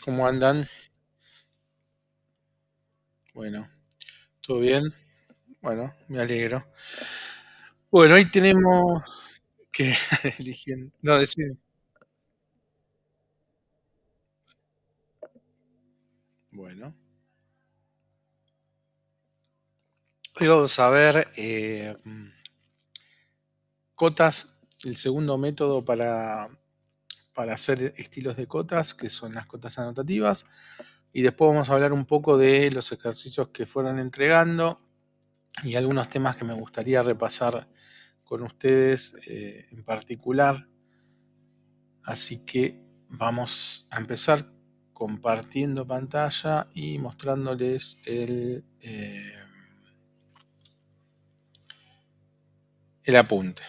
¿Cómo andan? Bueno, ¿todo bien? Bueno, me alegro. Bueno, hoy tenemos que eligiendo. No, decime. Bueno, hoy vamos a ver cotas, el segundo método para hacer estilos de cotas, que son las cotas anotativas. Y después vamos a hablar un poco de los ejercicios que fueron entregando y algunos temas que me gustaría repasar con ustedes en particular. Así que vamos a empezar compartiendo pantalla y mostrándoles el apunte.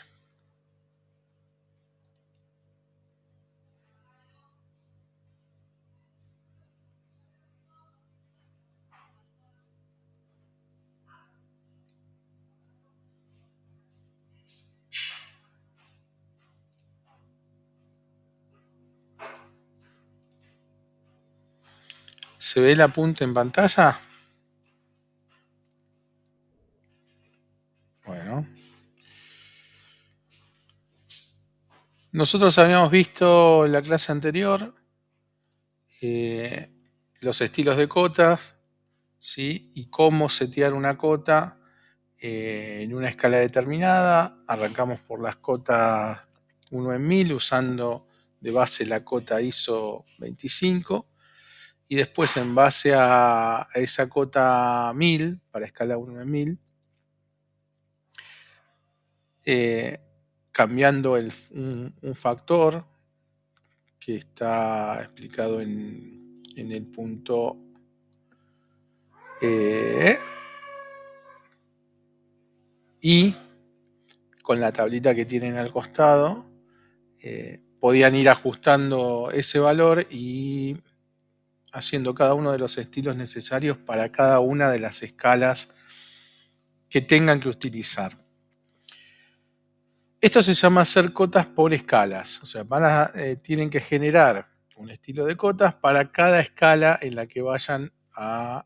¿Se ve el apunte en pantalla? Bueno, nosotros habíamos visto en la clase anterior eh, los estilos de cotas, ¿sí? Y cómo setear una cota en una escala determinada. Arrancamos por las cotas 1 en 1000 usando de base la cota ISO 25 y después en base a esa cota 1000 para escala 1 en 1000, eh, cambiando un factor que está explicado en el punto eh, y con la tablita que tienen al costado, podían ir ajustando ese valor y haciendo cada uno de los estilos necesarios para cada una de las escalas que tengan que utilizar. Esto se llama hacer cotas por escalas, o sea, tienen que generar un estilo de cotas para cada escala en la que vayan a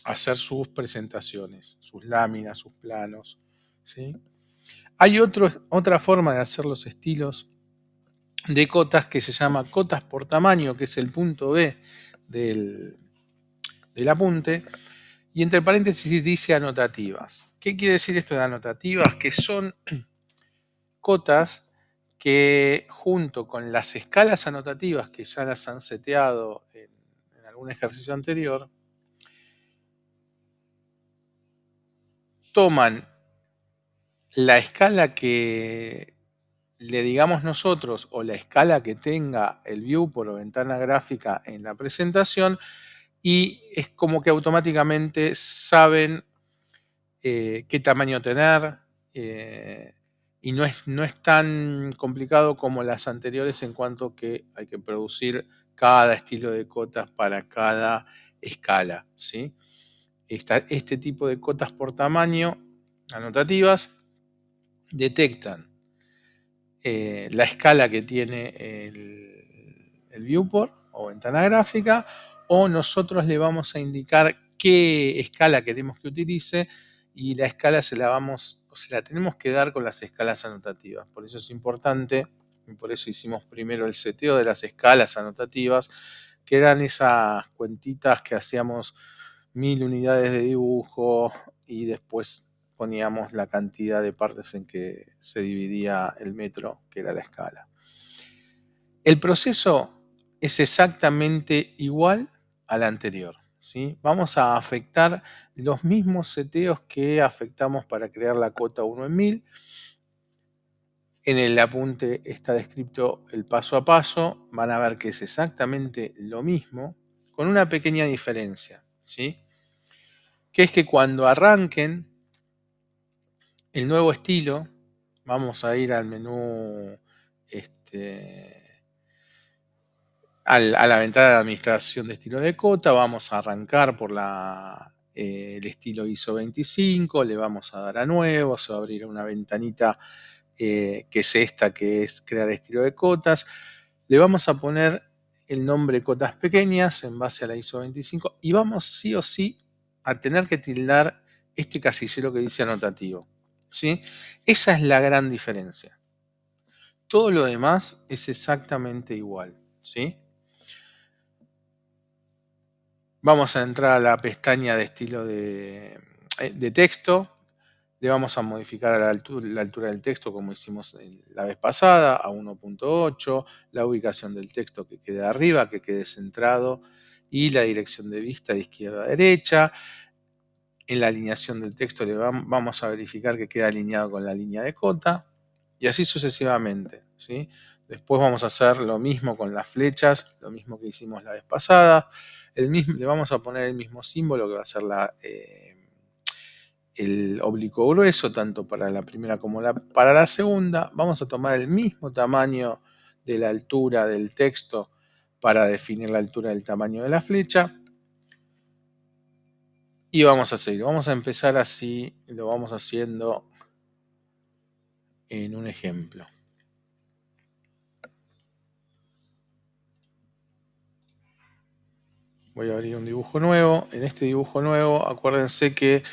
hacer sus presentaciones, sus láminas, sus planos. ¿Sí? Hay otra forma de hacer los estilos de cotas que se llama cotas por tamaño, que es el punto B del, del apunte, y entre paréntesis dice anotativas. ¿Qué quiere decir esto de anotativas? Que son cotas que junto con las escalas anotativas que ya las han seteado en algún ejercicio anterior, toman la escala que le digamos nosotros o la escala que tenga el viewport o ventana gráfica en la presentación y es como que automáticamente saben qué tamaño tener, eh, y no es tan complicado como las anteriores en cuanto que hay que producir cada estilo de cotas para cada escala. ¿Sí? Este tipo de cotas por tamaño anotativas detectan la escala que tiene el viewport o ventana gráfica, o nosotros le vamos a indicar qué escala queremos que utilice y la escala se la tenemos que dar con las escalas anotativas. Por eso es importante y por eso hicimos primero el seteo de las escalas anotativas, que eran esas cuentitas que hacíamos 1000 unidades de dibujo y después poníamos la cantidad de partes en que se dividía el metro, que era la escala. El proceso es exactamente igual al anterior. ¿Sí? Vamos a afectar los mismos seteos que afectamos para crear la cota 1 en 1000. En el apunte está descrito el paso a paso. Van a ver que es exactamente lo mismo, con una pequeña diferencia. ¿Sí? Que es que cuando arranquen el nuevo estilo, vamos a ir al menú, a la ventana de administración de estilo de cota, vamos a arrancar por el estilo ISO 25, le vamos a dar a nuevo, se va a abrir una ventanita que es esta, que es crear estilo de cotas. Le vamos a poner el nombre cotas pequeñas en base a la ISO 25 y vamos sí o sí a tener que tildar este casillero que dice anotativo, ¿sí? Esa es la gran diferencia. Todo lo demás es exactamente igual, ¿sí? Vamos a entrar a la pestaña de estilo de texto. Le vamos a modificar a la altura del texto como hicimos la vez pasada, a 1.8, la ubicación del texto que quede arriba, que quede centrado, y la dirección de vista de izquierda a derecha. En la alineación del texto vamos a verificar que quede alineado con la línea de cota, y así sucesivamente, ¿sí? Después vamos a hacer lo mismo con las flechas, lo mismo que hicimos la vez pasada. Le vamos a poner el mismo símbolo que va a ser el oblicuo grueso, tanto para la primera como para la segunda. Vamos a tomar el mismo tamaño de la altura del texto para definir la altura del tamaño de la flecha. Y vamos a seguir. Vamos a empezar así, lo vamos haciendo en un ejemplo. Voy a abrir un dibujo nuevo. En este dibujo nuevo, acuérdense que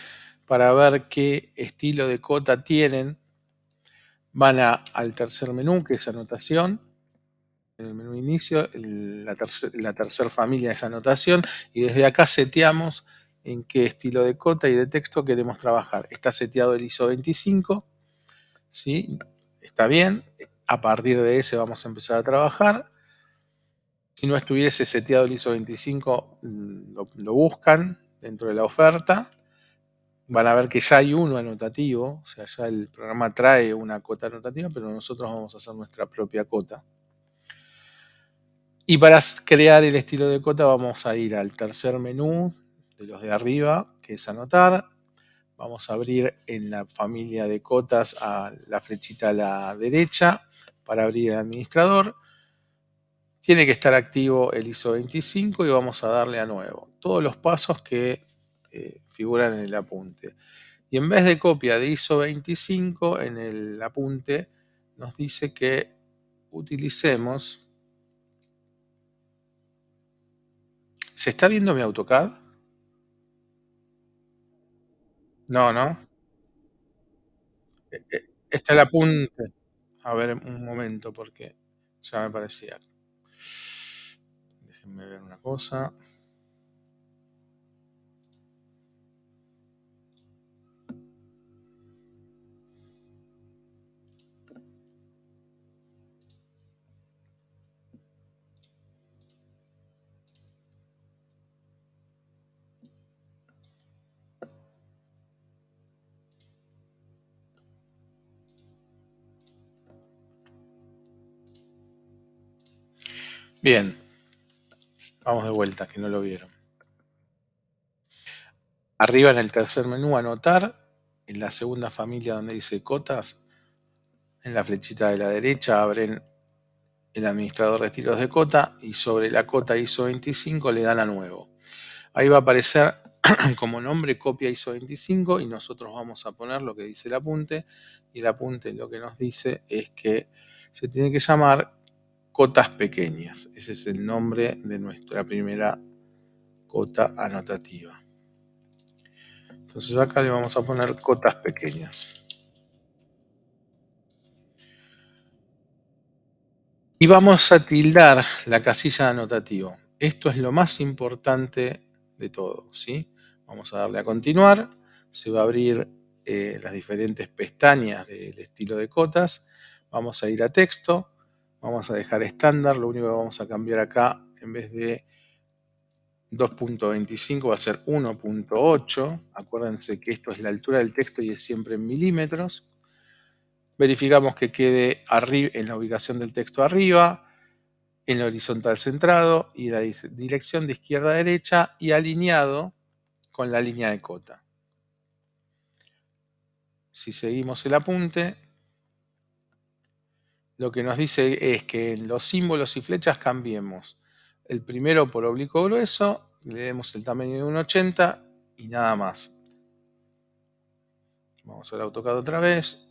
para ver qué estilo de cota tienen, van al tercer menú, que es anotación. En el menú inicio, la tercera familia es anotación, y desde acá seteamos en qué estilo de cota y de texto queremos trabajar. Está seteado el ISO 25, ¿sí? Está bien. A partir de ese vamos a empezar a trabajar. Si no estuviese seteado el ISO 25, lo buscan dentro de la oferta. Van a ver que ya hay uno anotativo, o sea, ya el programa trae una cota anotativa, pero nosotros vamos a hacer nuestra propia cota. Y para crear el estilo de cota vamos a ir al tercer menú de los de arriba, que es anotar. Vamos a abrir en la familia de cotas a la flechita a la derecha para abrir el administrador. Tiene que estar activo el ISO 25 y vamos a darle a nuevo. Todos los pasos que figuran en el apunte. Y en vez de copia de ISO 25, en el apunte nos dice que utilicemos... ¿Se está viendo mi AutoCAD? No, ¿no? Está el apunte. A ver, un momento, porque ya me parecía. Déjenme ver una cosa. Bien, vamos de vuelta, que no lo vieron. Arriba en el tercer menú, anotar. En la segunda familia donde dice cotas, en la flechita de la derecha abren el administrador de estilos de cota y sobre la cota ISO 25 le dan a nuevo. Ahí va a aparecer como nombre copia ISO 25 y nosotros vamos a poner lo que dice el apunte, y el apunte lo que nos dice es que se tiene que llamar cotas pequeñas. Ese es el nombre de nuestra primera cota anotativa. Entonces acá le vamos a poner cotas pequeñas. Y vamos a tildar la casilla de anotativo. Esto es lo más importante de todo, ¿sí? Vamos a darle a continuar. Se va a abrir las diferentes pestañas del estilo de cotas. Vamos a ir a texto. Vamos a dejar estándar. Lo único que vamos a cambiar acá, en vez de 2.25 va a ser 1.8. Acuérdense que esto es la altura del texto y es siempre en milímetros. Verificamos que quede en la ubicación del texto arriba, en la horizontal centrado y la dirección de izquierda a derecha y alineado con la línea de cota. Si seguimos el apunte, lo que nos dice es que en los símbolos y flechas cambiemos el primero por oblicuo grueso, le demos el tamaño de 1.80 y nada más. Vamos al AutoCAD otra vez.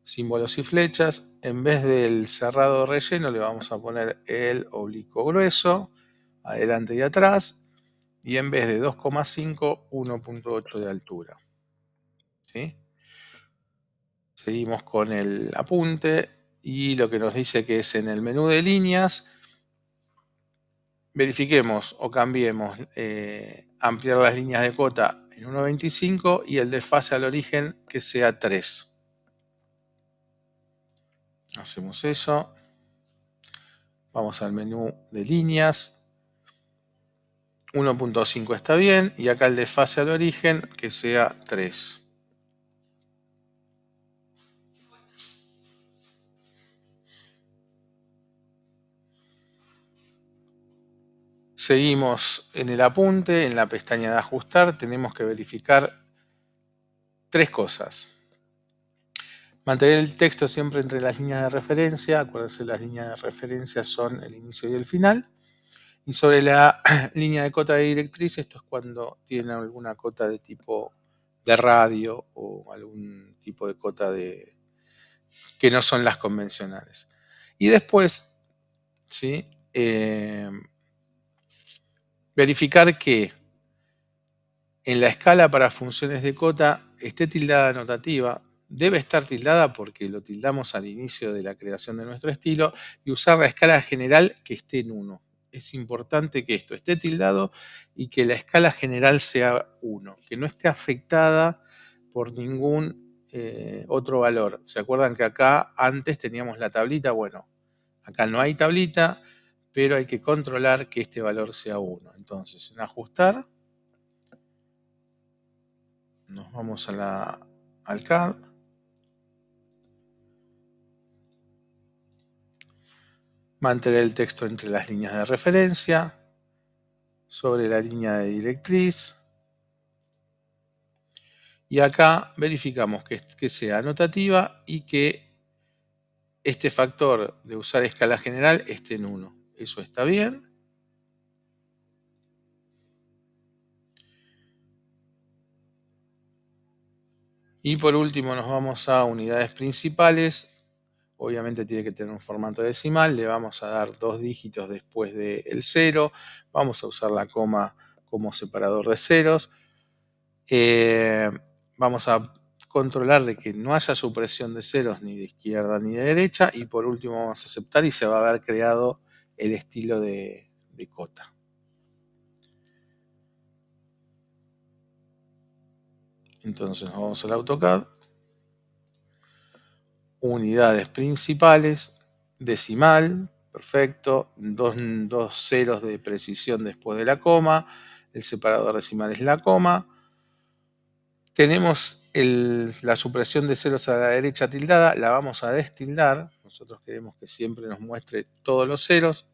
símbolos y flechas. En vez del cerrado relleno le vamos a poner el oblicuo grueso, adelante y atrás. Y en vez de 2,5, 1,8 de altura. ¿Sí? Seguimos con el apunte y lo que nos dice que es en el menú de líneas, verifiquemos o cambiemos ampliar las líneas de cota en 1,25 y el desfase al origen que sea 3. Hacemos eso. Vamos al menú de líneas. 1,5 está bien y acá el desfase al origen que sea 3. Seguimos en el apunte, en la pestaña de ajustar, tenemos que verificar 3 cosas. Mantener el texto siempre entre las líneas de referencia, acuérdense las líneas de referencia son el inicio y el final. Y sobre la línea de cota de directriz, esto es cuando tienen alguna cota de tipo de radio o algún tipo de cota que no son las convencionales. Y después, ¿sí? Verificar que en la escala para funciones de cota esté tildada anotativa. Debe estar tildada porque lo tildamos al inicio de la creación de nuestro estilo y usar la escala general que esté en 1. Es importante que esto esté tildado y que la escala general sea 1, que no esté afectada por ningún otro valor. ¿Se acuerdan que acá antes teníamos la tablita? Bueno, acá no hay tablita, pero hay que controlar que este valor sea 1. Entonces, en ajustar, nos vamos al CAD. Mantener el texto entre las líneas de referencia, sobre la línea de directriz. Y acá verificamos que sea anotativa y que este factor de usar escala general esté en 1. Eso está bien. Y por último nos vamos a unidades principales. Obviamente tiene que tener un formato decimal. Le vamos a dar 2 dígitos después del 0. Vamos a usar la coma como separador de ceros. Vamos a controlar de que no haya supresión de ceros ni de izquierda ni de derecha. Y por último vamos a aceptar y se va a haber creado el estilo de cota. Entonces nos vamos al AutoCAD. Unidades principales, decimal, perfecto, dos ceros de precisión después de la coma, el separador decimal es la coma. Tenemos la supresión de ceros a la derecha tildada, la vamos a destildar, nosotros queremos que siempre nos muestre todos los ceros.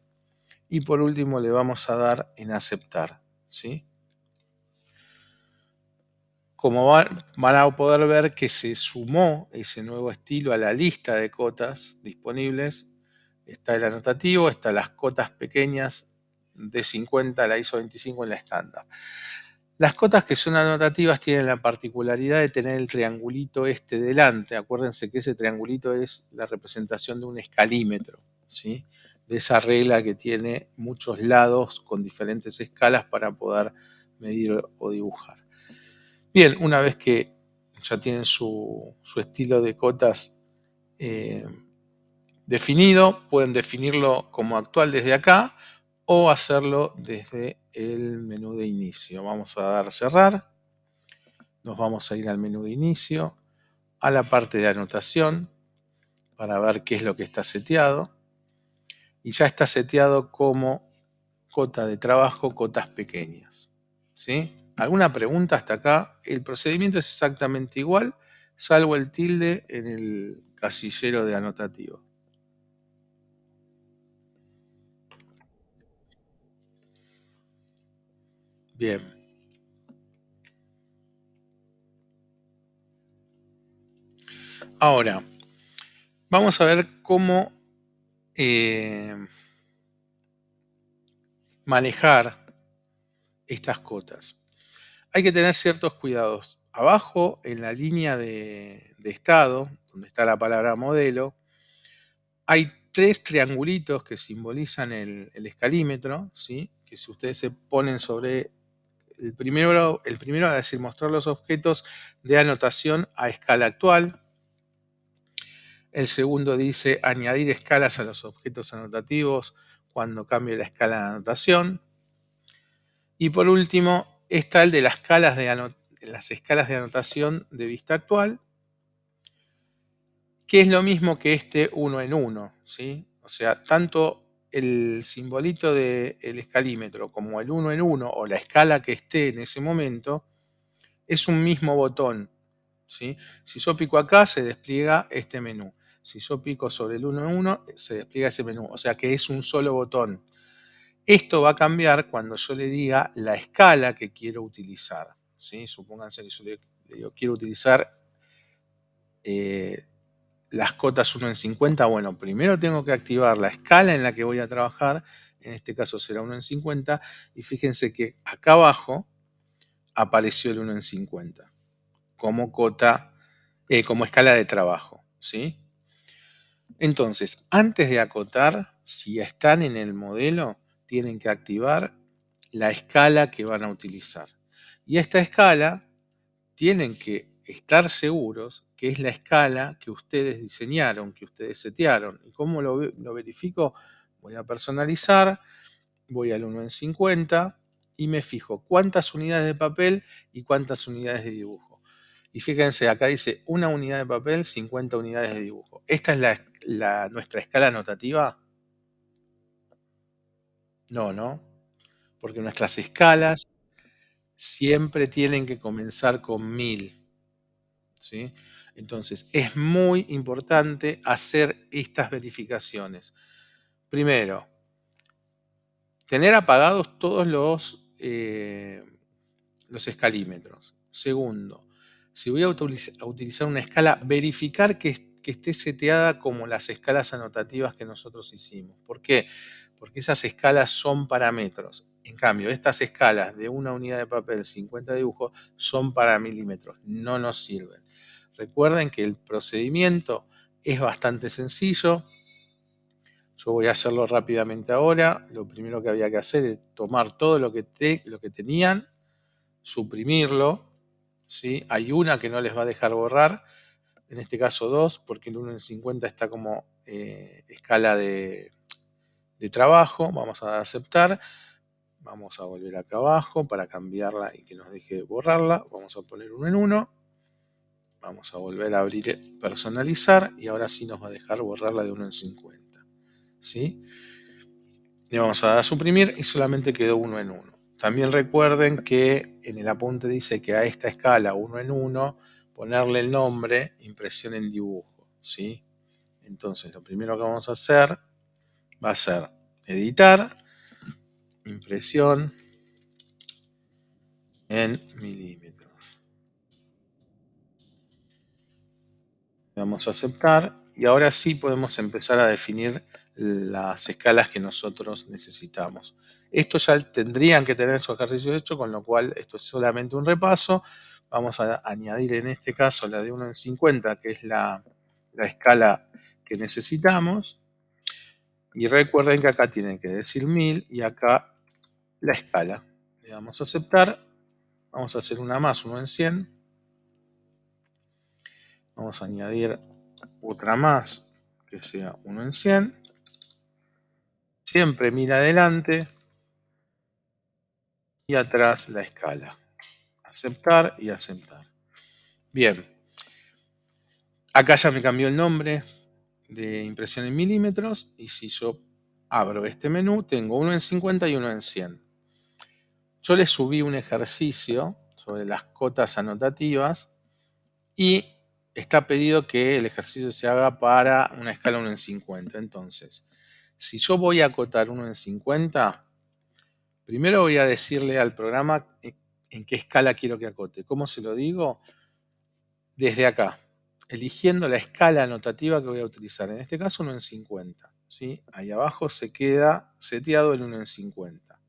Y por último le vamos a dar en aceptar, ¿sí? Como van a poder ver que se sumó ese nuevo estilo a la lista de cotas disponibles. Está el anotativo, están las cotas pequeñas de 50, la ISO 25 en la estándar. Las cotas que son anotativas tienen la particularidad de tener el triangulito este delante. Acuérdense que ese triangulito es la representación de un escalímetro, ¿sí? De esa regla que tiene muchos lados con diferentes escalas para poder medir o dibujar. Bien, una vez que ya tienen su estilo de cotas definido, pueden definirlo como actual desde acá o hacerlo desde el menú de inicio. Vamos a dar cerrar, nos vamos a ir al menú de inicio, a la parte de anotación para ver qué es lo que está seteado y ya está seteado como cota de trabajo, cotas pequeñas. ¿Sí? ¿Alguna pregunta hasta acá? El procedimiento es exactamente igual, salvo el tilde en el casillero de anotativo. Bien. Ahora, vamos a ver cómo manejar estas cotas. Hay que tener ciertos cuidados. Abajo, en la línea de de estado, donde está la palabra modelo, hay 3 triangulitos que simbolizan el escalímetro, ¿sí? Que si ustedes se ponen sobre el primero va a decir mostrar los objetos de anotación a escala actual. El segundo dice añadir escalas a los objetos anotativos cuando cambie la escala de anotación. Y por último está el de las escalas de anotación de vista actual, que es lo mismo que este 1 en 1, ¿sí? O sea, tanto el simbolito del escalímetro como el 1 en 1 o la escala que esté en ese momento es un mismo botón, ¿sí? Si yo pico acá se despliega este menú. Si yo pico sobre el 1 en 1 se despliega ese menú. O sea que es un solo botón. Esto va a cambiar cuando yo le diga la escala que quiero utilizar, ¿sí? Supónganse que yo le digo quiero utilizar las cotas 1 en 50, bueno, primero tengo que activar la escala en la que voy a trabajar, en este caso será 1 en 50, y fíjense que acá abajo apareció el 1 en 50 como cota, como escala de trabajo, ¿sí? Entonces, antes de acotar, si están en el modelo, tienen que activar la escala que van a utilizar. Y esta escala tienen que estar seguros que es la escala que ustedes diseñaron, que ustedes setearon. ¿Y cómo lo verifico? Voy a personalizar, voy al 1 en 50 y me fijo cuántas unidades de papel y cuántas unidades de dibujo. Y fíjense, acá dice 1 unidad de papel, 50 unidades de dibujo. ¿Esta es nuestra escala anotativa? No, ¿no? Porque nuestras escalas siempre tienen que comenzar con 1000. ¿Sí? Entonces, es muy importante hacer estas verificaciones. Primero, tener apagados todos los escalímetros. Segundo, si voy a utilizar una escala, verificar que esté seteada como las escalas anotativas que nosotros hicimos. ¿Por qué? Porque esas escalas son parámetros. En cambio, estas escalas de 1 unidad de papel, 50 dibujos, son para milímetros, no nos sirven. Recuerden que el procedimiento es bastante sencillo. Yo voy a hacerlo rápidamente ahora. Lo primero que había que hacer es tomar todo lo que tenían, suprimirlo, ¿sí? Hay una que no les va a dejar borrar, en este caso dos, porque el 1 en 50 está como escala de trabajo. Vamos a aceptar. Vamos a volver acá abajo para cambiarla y que nos deje borrarla. Vamos a poner 1 en 1. Vamos a volver a abrir personalizar y ahora sí nos va a dejar borrarla de 1 en 50. ¿Sí? Le vamos a dar a suprimir y solamente quedó 1 en 1. También recuerden que en el apunte dice que a esta escala 1 en 1 ponerle el nombre impresión en dibujo. ¿Sí? Entonces lo primero que vamos a hacer va a ser editar, impresión en milímetros. Vamos a aceptar y ahora sí podemos empezar a definir las escalas que nosotros necesitamos. Esto ya tendrían que tener su ejercicio hecho, con lo cual esto es solamente un repaso. Vamos a añadir en este caso la de 1 en 50, que es la escala que necesitamos. Y recuerden que acá tienen que decir 1000 y acá la escala. Le damos a aceptar. Vamos a hacer una más, 1 en 100. Vamos a añadir otra más que sea 1 en 100. Siempre mira adelante y atrás la escala. Aceptar y aceptar. Bien, acá ya me cambió el nombre de impresión en milímetros y si yo abro este menú tengo 1 en 50 y 1 en 100. Yo le subí un ejercicio sobre las cotas anotativas y está pedido que el ejercicio se haga para una escala 1 en 50. Entonces, si yo voy a acotar 1 en 50, primero voy a decirle al programa en qué escala quiero que acote. ¿Cómo se lo digo? Desde acá, eligiendo la escala anotativa que voy a utilizar. En este caso 1 en 50. ¿Sí? Ahí abajo se queda seteado el 1 en 50.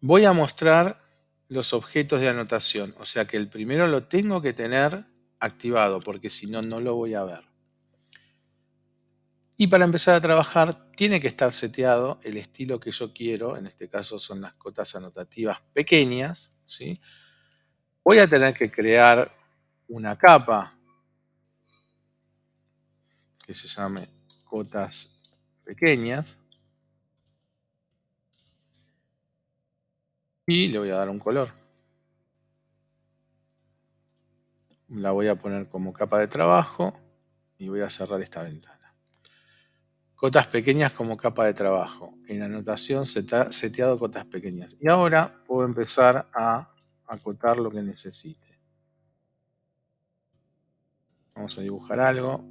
Voy a mostrar los objetos de anotación. O sea que el primero lo tengo que tener activado porque si no, no lo voy a ver. Y para empezar a trabajar tiene que estar seteado el estilo que yo quiero. En este caso son las cotas anotativas pequeñas, ¿sí? Voy a tener que crear una capa que se llame cotas pequeñas y le voy a dar un color. La voy a poner como capa de trabajo y voy a cerrar esta ventana. Cotas pequeñas como capa de trabajo. En anotación seteado cotas pequeñas. Y ahora puedo empezar a acotar lo que necesite. Vamos a dibujar algo.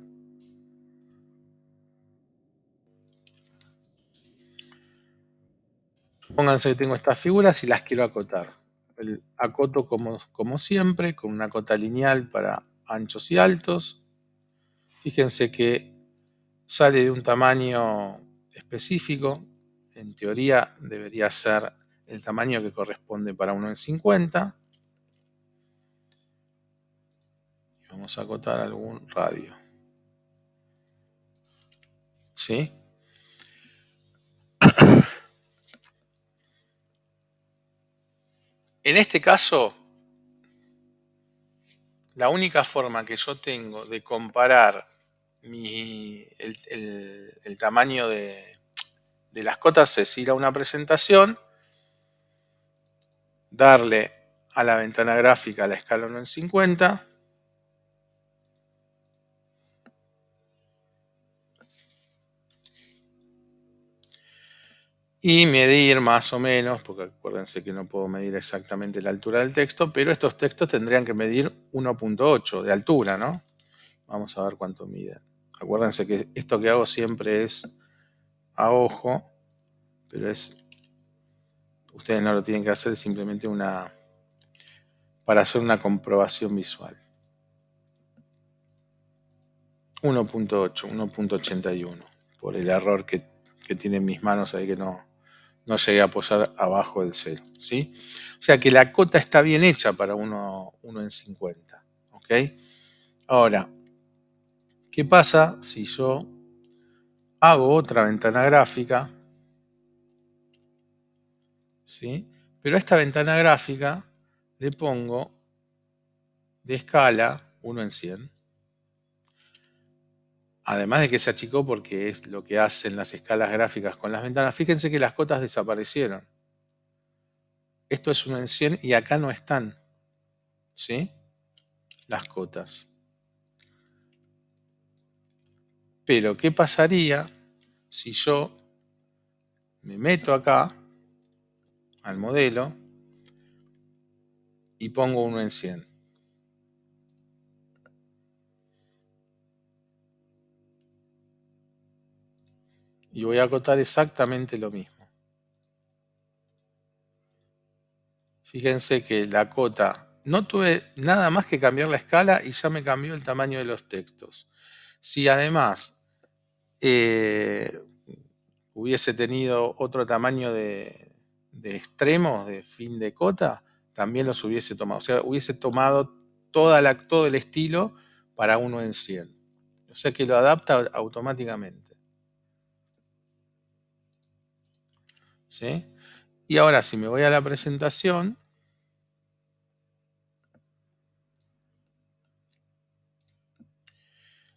Pónganse que tengo estas figuras y las quiero acotar. Acoto como siempre, con una cota lineal para anchos y altos. Fíjense que sale de un tamaño específico. En teoría debería ser el tamaño que corresponde para 1:50. Y vamos a acotar algún radio. ¿Sí? En este caso, la única forma que yo tengo de comparar el tamaño de las cotas es ir a una presentación, darle a la ventana gráfica la escala 1:50 y medir más o menos, porque acuérdense que no puedo medir exactamente la altura del texto, pero estos textos tendrían que medir 1.8 de altura, ¿no? Vamos a ver cuánto mide. Acuérdense que esto que hago siempre es a ojo, pero ustedes no lo tienen que hacer, es simplemente para hacer una comprobación visual. 1.8, 1.81, por el error que tienen mis manos ahí que no llegué a apoyar abajo del 0, ¿sí? O sea que la cota está bien hecha para 1:50, ¿ok? Ahora, ¿qué pasa si yo hago otra ventana gráfica, ¿sí? Pero a esta ventana gráfica le pongo de escala 1:100. Además de que se achicó porque es lo que hacen las escalas gráficas con las ventanas. Fíjense que las cotas desaparecieron. Esto es 1:100 y acá no están, ¿sí? Las cotas. Pero, ¿qué pasaría si yo me meto acá al modelo y pongo 1:100? Y voy a acotar exactamente lo mismo. Fíjense que la cota, no tuve nada más que cambiar la escala y ya me cambió el tamaño de los textos. Si además hubiese tenido otro tamaño de extremos, de fin de cota, también los hubiese tomado. O sea, hubiese tomado todo el estilo para 1:100. O sea que lo adapta automáticamente. ¿Sí? Y ahora si me voy a la presentación,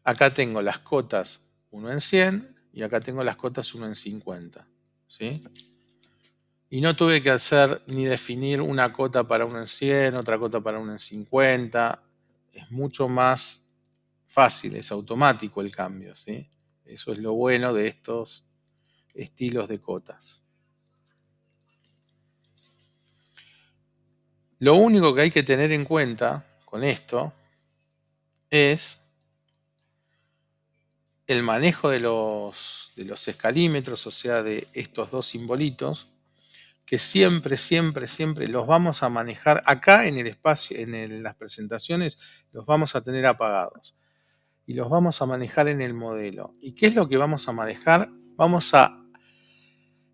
acá tengo las cotas 1:100 y acá tengo las cotas 1:50. ¿Sí? Y no tuve que hacer ni definir una cota para 1:100, otra cota para 1:50. Es mucho más fácil, es automático el cambio, ¿sí? Eso es lo bueno de estos estilos de cotas. Lo único que hay que tener en cuenta con esto es el manejo de los escalímetros, o sea, de estos dos simbolitos, que siempre, siempre, siempre los vamos a manejar acá en el espacio, en las presentaciones, los vamos a tener apagados. Y los vamos a manejar en el modelo. ¿Y qué es lo que vamos a manejar? Vamos a,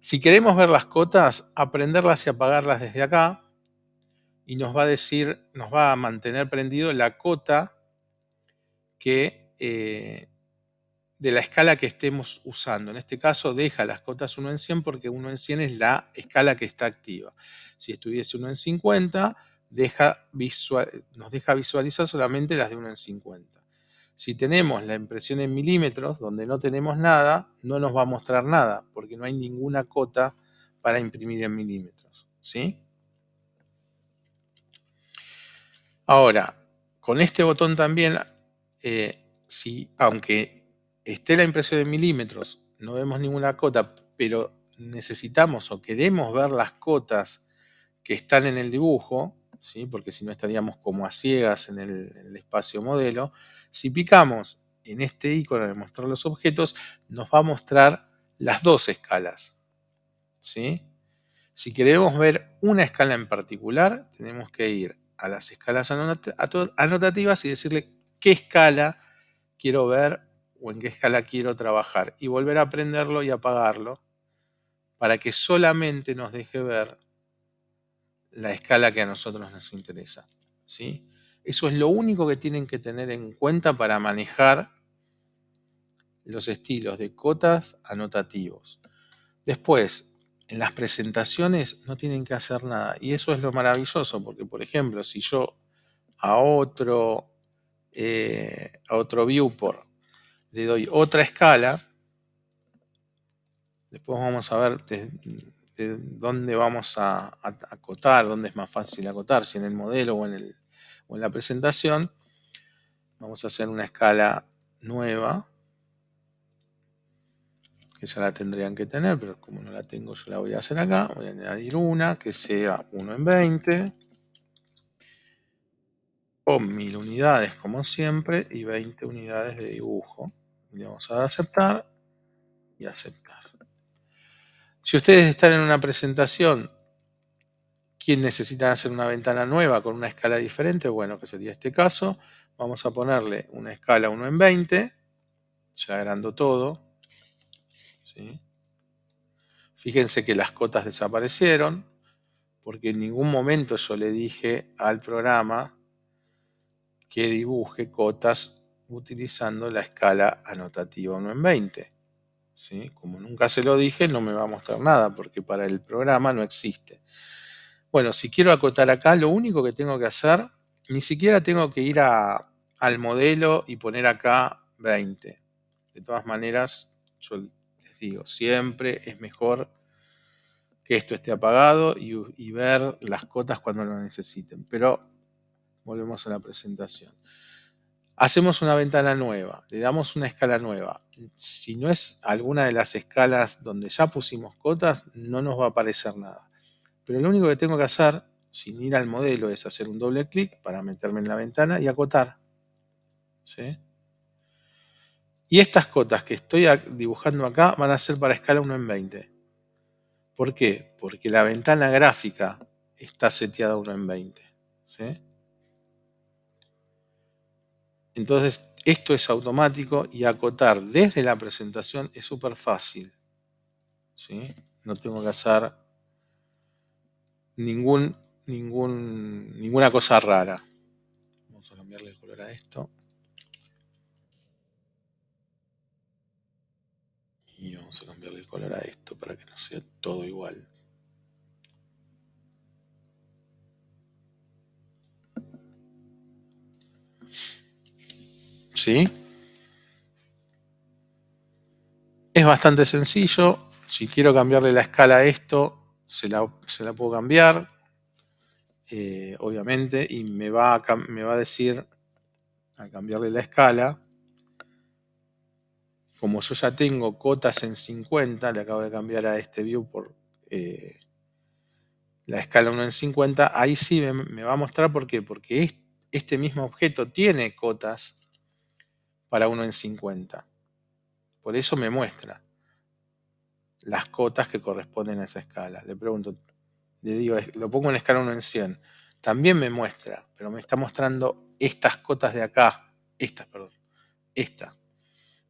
si queremos ver las cotas, aprenderlas y apagarlas desde acá. y nos va a decir, nos va a mantener prendido la cota que, de la escala que estemos usando. En este caso deja las cotas 1 en 100 porque 1 en 100 es la escala que está activa. Si estuviese 1 en 50, nos deja visualizar solamente las de 1 en 50. Si tenemos la impresión en milímetros, donde no tenemos nada, no nos va a mostrar nada, porque no hay ninguna cota para imprimir en milímetros. ¿Sí? Ahora, con este botón también, si, aunque esté la impresión en milímetros, no vemos ninguna cota, pero necesitamos o queremos ver las cotas que están en el dibujo, ¿sí? Porque si no estaríamos como a ciegas en el espacio modelo, si picamos en este icono de mostrar los objetos, nos va a mostrar las dos escalas. ¿Sí? Si queremos ver una escala en particular, tenemos que ir a las escalas anotativas y decirle qué escala quiero ver o en qué escala quiero trabajar y volver a prenderlo y apagarlo para que solamente nos deje ver la escala que a nosotros nos interesa. ¿Sí? Eso es lo único que tienen que tener en cuenta para manejar los estilos de cotas anotativos. Después, en las presentaciones no tienen que hacer nada. Y eso es lo maravilloso, porque por ejemplo, si yo a otro viewport le doy otra escala, después vamos a ver de dónde vamos a acotar, dónde es más fácil acotar, si en el modelo o en la presentación. Vamos a hacer una escala nueva, que ya la tendrían que tener, pero como no la tengo yo la voy a hacer acá. Voy a añadir una que sea 1 en 20, con 1000 unidades como siempre y 20 unidades de dibujo. Le vamos a dar a aceptar y aceptar. Si ustedes están en una presentación, ¿quién necesitan hacer una ventana nueva con una escala diferente? Bueno, que sería este caso. Vamos a ponerle una escala 1 en 20, ya agrando todo. ¿Sí? Fíjense que las cotas desaparecieron, porque en ningún momento yo le dije al programa que dibuje cotas utilizando la escala anotativa 1 en 20. ¿Sí? Como nunca se lo dije, no me va a mostrar nada, porque para el programa no existe. Bueno, si quiero acotar acá, lo único que tengo que hacer, ni siquiera tengo que ir al modelo y poner acá 20. De todas maneras, yo les digo, siempre es mejor que esto esté apagado y ver las cotas cuando lo necesiten. Pero volvemos a la presentación. Hacemos una ventana nueva, le damos una escala nueva. Si no es alguna de las escalas donde ya pusimos cotas, no nos va a aparecer nada. Pero lo único que tengo que hacer, sin ir al modelo, es hacer un doble clic para meterme en la ventana y acotar. ¿Sí? Y estas cotas que estoy dibujando acá van a ser para escala 1 en 20. ¿Por qué? Porque la ventana gráfica está seteada a 1 en 20. ¿Sí? Entonces, esto es automático y acotar desde la presentación es súper fácil. ¿Sí? No tengo que hacer ninguna cosa rara. Vamos a cambiarle el color a esto. Y vamos a cambiarle el color a esto para que no sea todo igual. ¿Sí? Es bastante sencillo. Si quiero cambiarle la escala a esto, se la puedo cambiar. Obviamente. Y me va a decir, al cambiarle la escala, como yo ya tengo cotas en 50, le acabo de cambiar a este view por la escala 1 en 50, ahí sí me va a mostrar por qué. Porque este mismo objeto tiene cotas para 1 en 50. Por eso me muestra las cotas que corresponden a esa escala. Le pregunto, le digo, lo pongo en escala 1 en 100. También me muestra, pero me está mostrando estas cotas de acá. Esta.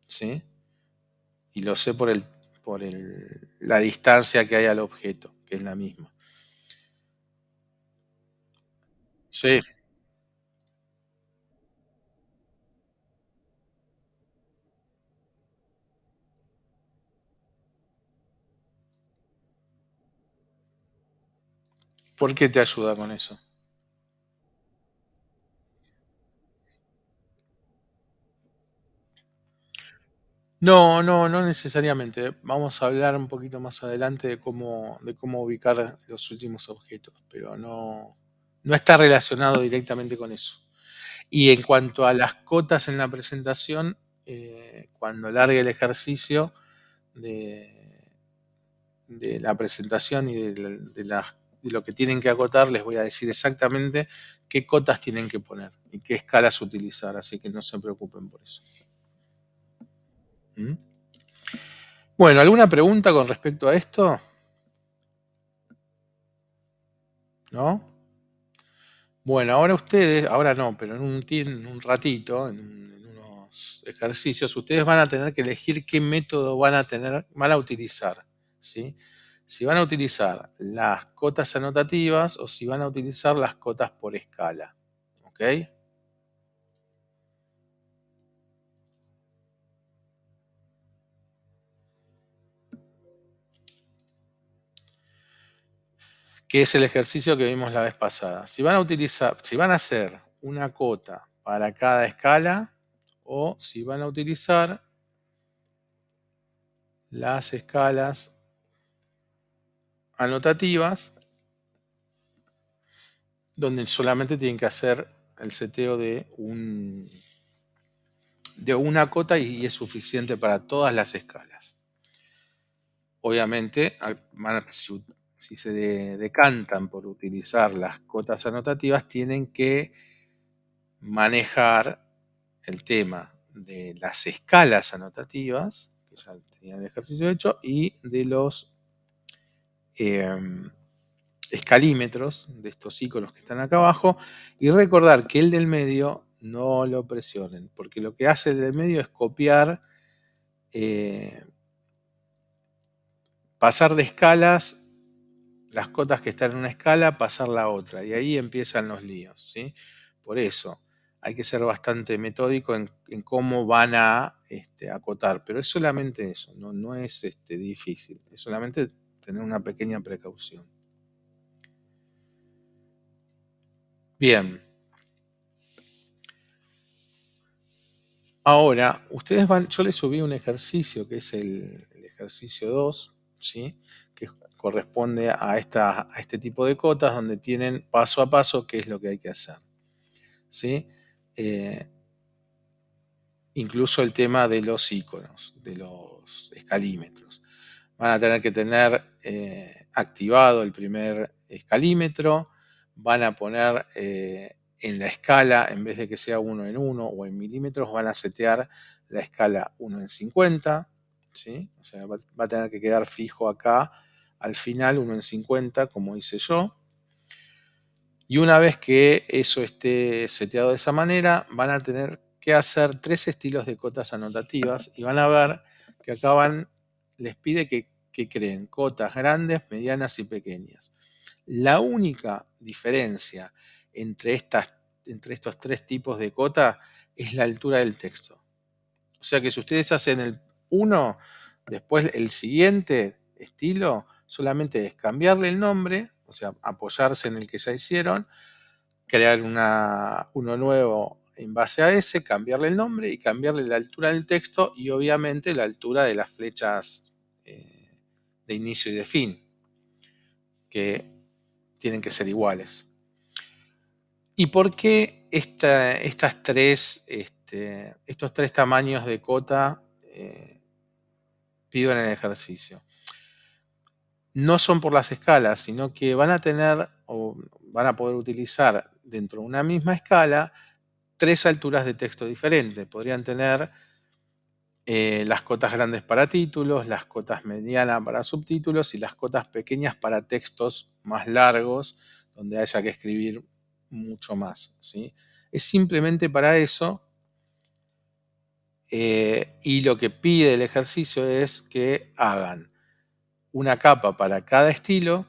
¿Sí? Y lo sé por la distancia que hay al objeto, que es la misma. Sí, ¿por qué te ayuda con eso? No, no, no necesariamente. Vamos a hablar un poquito más adelante de cómo ubicar los últimos objetos, pero no, no está relacionado directamente con eso. Y en cuanto a las cotas en la presentación, cuando largue el ejercicio de, de la presentación y de lo que tienen que acotar, les voy a decir exactamente qué cotas tienen que poner y qué escalas utilizar, así que no se preocupen por eso. ¿Mm? Bueno, ¿alguna pregunta con respecto a esto? ¿No? Bueno, ahora ustedes, ahora no, pero en un ratito, en unos ejercicios, ustedes van a tener que elegir qué método van a utilizar, ¿sí? Si van a utilizar las cotas anotativas o si van a utilizar las cotas por escala, ¿ok? Que es el ejercicio que vimos la vez pasada. Si van a hacer una cota para cada escala o si van a utilizar las escalas anotativas, donde solamente tienen que hacer el seteo de una cota y es suficiente para todas las escalas. Obviamente, si se decantan por utilizar las cotas anotativas, tienen que manejar el tema de las escalas anotativas, que ya tenían el ejercicio hecho, y de los eh, escalímetros, de estos iconos que están acá abajo, y recordar que el del medio no lo presionen, porque lo que hace el del medio es copiar, eh, pasar de escalas, las cotas que están en una escala, pasarla a otra, y ahí empiezan los líos, ¿sí? Por eso hay que ser bastante metódico en cómo van a acotar, pero es solamente eso, no, no es difícil, es solamente tener una pequeña precaución. Bien, ahora ustedes van, yo les subí un ejercicio que es el ejercicio 2, ¿sí? Que corresponde a este tipo de cotas donde tienen paso a paso qué es lo que hay que hacer, ¿sí? Eh, Incluso el tema de los iconos, de los escalímetros. Van a tener que tener activado el primer escalímetro, van a poner en la escala, en vez de que sea uno en uno o en milímetros, van a setear la escala 1 en 50, ¿sí? O sea, va a tener que quedar fijo acá al final 1 en 50, como hice yo. Y una vez que eso esté seteado de esa manera, van a tener que hacer tres estilos de cotas anotativas y van a ver que acá les pide que creen cotas grandes, medianas y pequeñas. La única diferencia entre, entre estos tres tipos de cota es la altura del texto. O sea que si ustedes hacen el uno, después el siguiente estilo, solamente es cambiarle el nombre, o sea, apoyarse en el que ya hicieron, crear uno nuevo en base a ese, cambiarle el nombre y cambiarle la altura del texto y obviamente la altura de las flechas de inicio y de fin, que tienen que ser iguales. ¿Y por qué estos tres tamaños de cota pido en el ejercicio? No son por las escalas, sino que van a tener o van a poder utilizar dentro de una misma escala tres alturas de texto diferentes. Podrían tener las cotas grandes para títulos, las cotas medianas para subtítulos y las cotas pequeñas para textos más largos, donde haya que escribir mucho más, ¿sí? Es simplemente para eso, y lo que pide el ejercicio es que hagan una capa para cada estilo,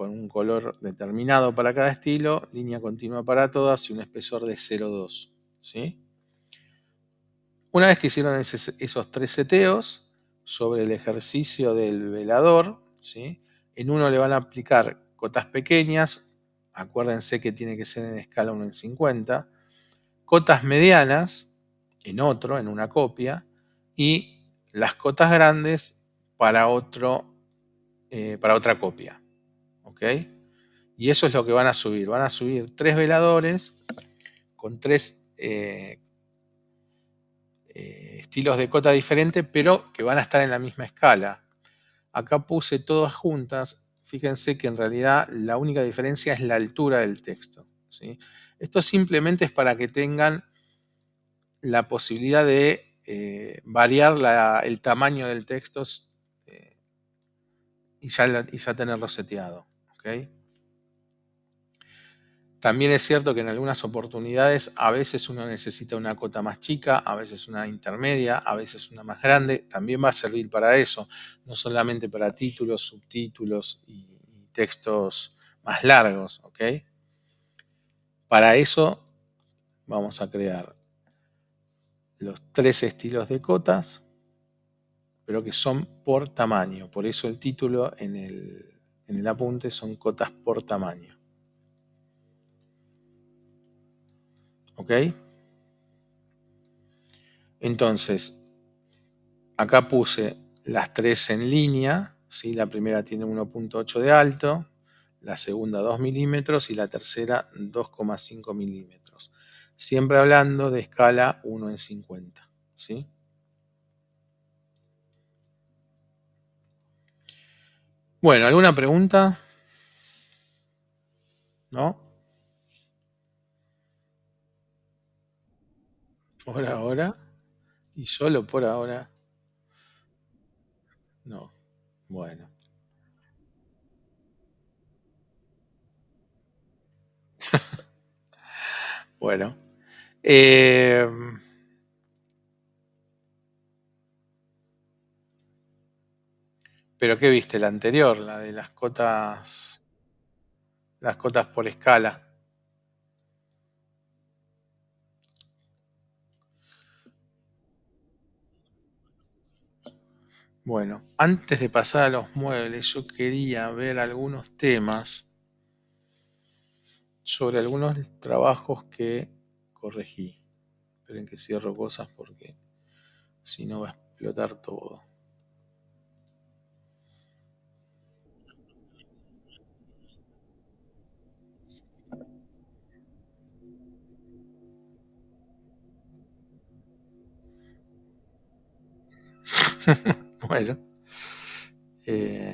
con un color determinado para cada estilo, línea continua para todas y un espesor de 0,2. ¿Sí? Una vez que hicieron esos tres seteos sobre el ejercicio del velador, ¿sí? En uno le van a aplicar cotas pequeñas, acuérdense que tiene que ser en escala 1 en 50, cotas medianas en otro, en una copia, y las cotas grandes para, para otra copia. ¿Ok? Y eso es lo que van a subir. Van a subir tres veladores con tres estilos de cota diferentes, pero que van a estar en la misma escala. Acá puse todas juntas. Fíjense que en realidad la única diferencia es la altura del texto. ¿Sí? Esto simplemente es para que tengan la posibilidad de variar el tamaño del texto y ya tenerlo seteado. ¿Ok? También es cierto que en algunas oportunidades a veces uno necesita una cota más chica, a veces una intermedia, a veces una más grande. También va a servir para eso, no solamente para títulos, subtítulos y textos más largos. ¿Ok? Para eso vamos a crear los tres estilos de cotas, pero que son por tamaño. Por eso el título en el apunte son cotas por tamaño. ¿Ok? Entonces, acá puse las tres en línea, ¿sí? La primera tiene 1,8 de alto, la segunda 2 milímetros y la tercera 2,5 milímetros. Siempre hablando de escala 1 en 50. ¿Sí? Bueno, ¿alguna pregunta? ¿No? Por ahora, y solo por ahora, no. Bueno, bueno. Eh, ¿Pero qué viste? La anterior, la de las cotas por escala. Bueno, antes de pasar a los muebles, yo quería ver algunos temas sobre algunos trabajos que corregí. Esperen que cierro cosas porque si no va a explotar todo. Bueno, espérenme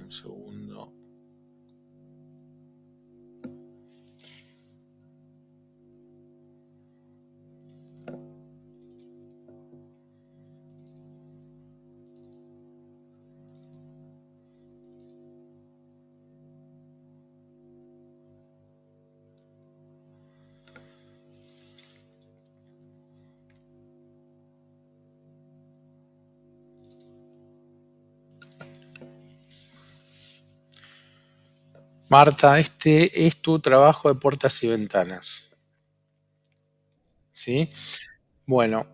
un segundo. Marta, este es tu trabajo de puertas y ventanas. ¿Sí? Bueno,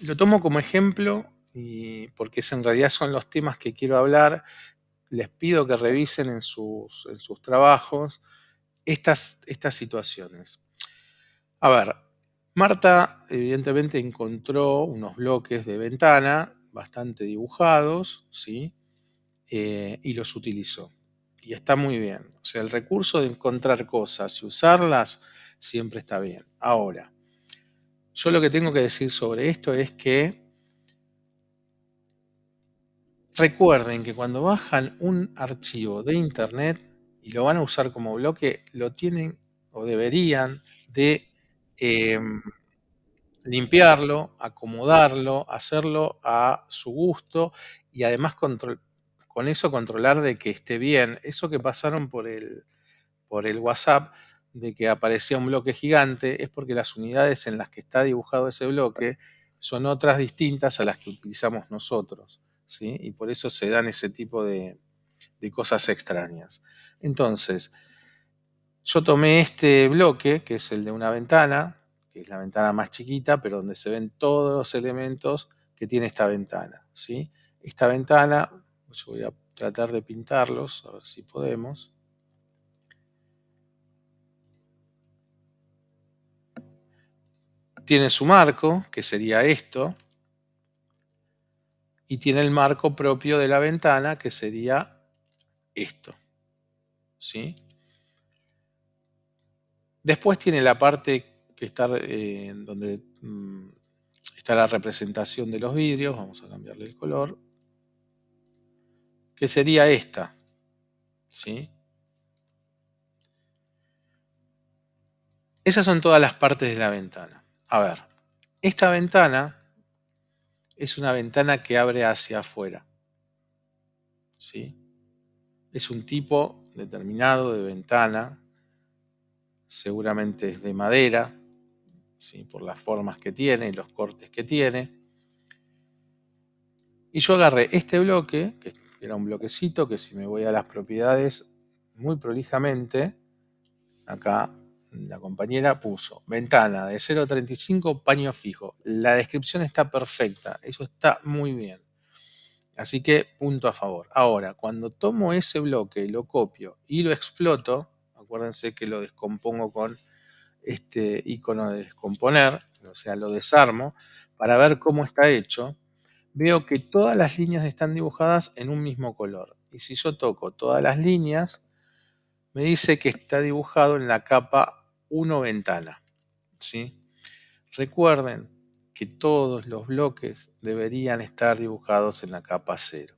lo tomo como ejemplo porque en realidad son los temas que quiero hablar. Les pido que revisen en sus trabajos estas situaciones. A ver, Marta evidentemente encontró unos bloques de ventana bastante dibujados, ¿sí? Y los utilizó. Y está muy bien. O sea, el recurso de encontrar cosas y usarlas siempre está bien. Ahora, yo lo que tengo que decir sobre esto es que recuerden que cuando bajan un archivo de internet y lo van a usar como bloque, lo tienen o deberían de limpiarlo, acomodarlo, hacerlo a su gusto y además con eso controlar de que esté bien. Eso que pasaron por el WhatsApp, de que aparecía un bloque gigante, es porque las unidades en las que está dibujado ese bloque son otras distintas a las que utilizamos nosotros, ¿sí? Y por eso se dan ese tipo de cosas extrañas. Entonces, yo tomé este bloque, que es el de una ventana, que es la ventana más chiquita, pero donde se ven todos los elementos que tiene esta ventana, ¿sí? Esta ventana, yo voy a tratar de pintarlos, a ver si podemos. Tiene su marco, que sería esto, y tiene el marco propio de la ventana, que sería esto, ¿sí? Después tiene la parte que está donde está la representación de los vidrios, vamos a cambiarle el color, que sería esta, ¿sí? Esas son todas las partes de la ventana. A ver, esta ventana es una ventana que abre hacia afuera, ¿sí? Es un tipo determinado de ventana, seguramente es de madera, ¿sí? Por las formas que tiene y los cortes que tiene. Y yo agarré este bloque, que era un bloquecito, que si me voy a las propiedades muy prolijamente, acá la compañera puso ventana de 0,35 paño fijo. La descripción está perfecta, eso está muy bien. Así que punto a favor. Ahora, cuando tomo ese bloque, lo copio y lo exploto, acuérdense que lo descompongo con este icono de descomponer, o sea, lo desarmo para ver cómo está hecho, veo que todas las líneas están dibujadas en un mismo color. Y si yo toco todas las líneas, me dice que está dibujado en la capa 1 ventana, ¿sí? Recuerden que todos los bloques deberían estar dibujados en la capa 0.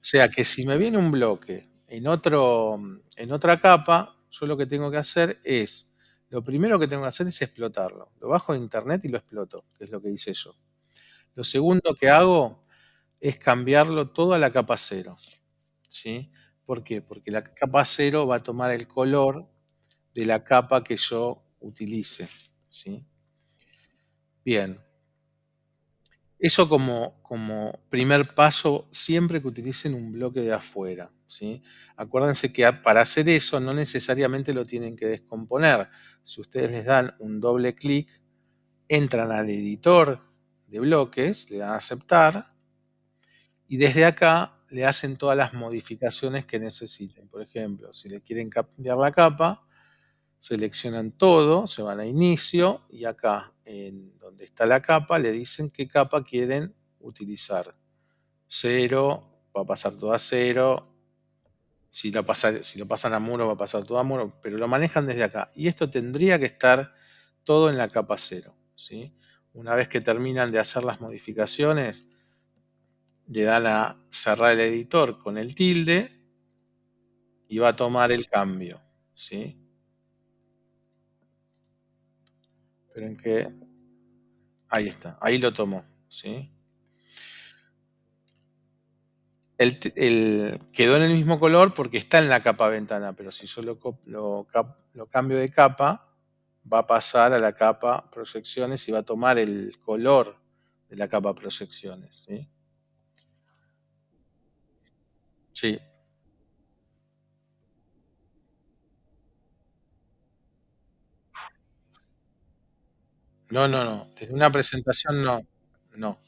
O sea que si me viene un bloque en otra capa, yo lo que tengo que hacer es, lo primero que tengo que hacer es explotarlo. Lo bajo de internet y lo exploto, que es lo que hice yo. Lo segundo que hago es cambiarlo todo a la capa 0, ¿sí? ¿Por qué? Porque la capa 0 va a tomar el color de la capa que yo utilice, ¿sí? Bien, eso como primer paso siempre que utilicen un bloque de afuera, ¿sí? Acuérdense que para hacer eso no necesariamente lo tienen que descomponer. Si ustedes les dan un doble clic, entran al editor de bloques, le dan a aceptar y desde acá le hacen todas las modificaciones que necesiten. Por ejemplo, si le quieren cambiar la capa, seleccionan todo, se van a inicio y acá en donde está la capa le dicen qué capa quieren utilizar. 0, va a pasar todo a 0. Si lo pasan a muro va a pasar todo a muro, pero lo manejan desde acá. Y esto tendría que estar todo en la capa 0, ¿sí? Una vez que terminan de hacer las modificaciones, le dan a cerrar el editor con el tilde y va a tomar el cambio, ¿sí? Esperen que... Ahí está, ahí lo tomó, ¿sí? Quedó en el mismo color porque está en la capa ventana, pero si yo lo cambio de capa, va a pasar a la capa proyecciones y va a tomar el color de la capa proyecciones, ¿sí? Sí. No, no, no. Desde una presentación no. No,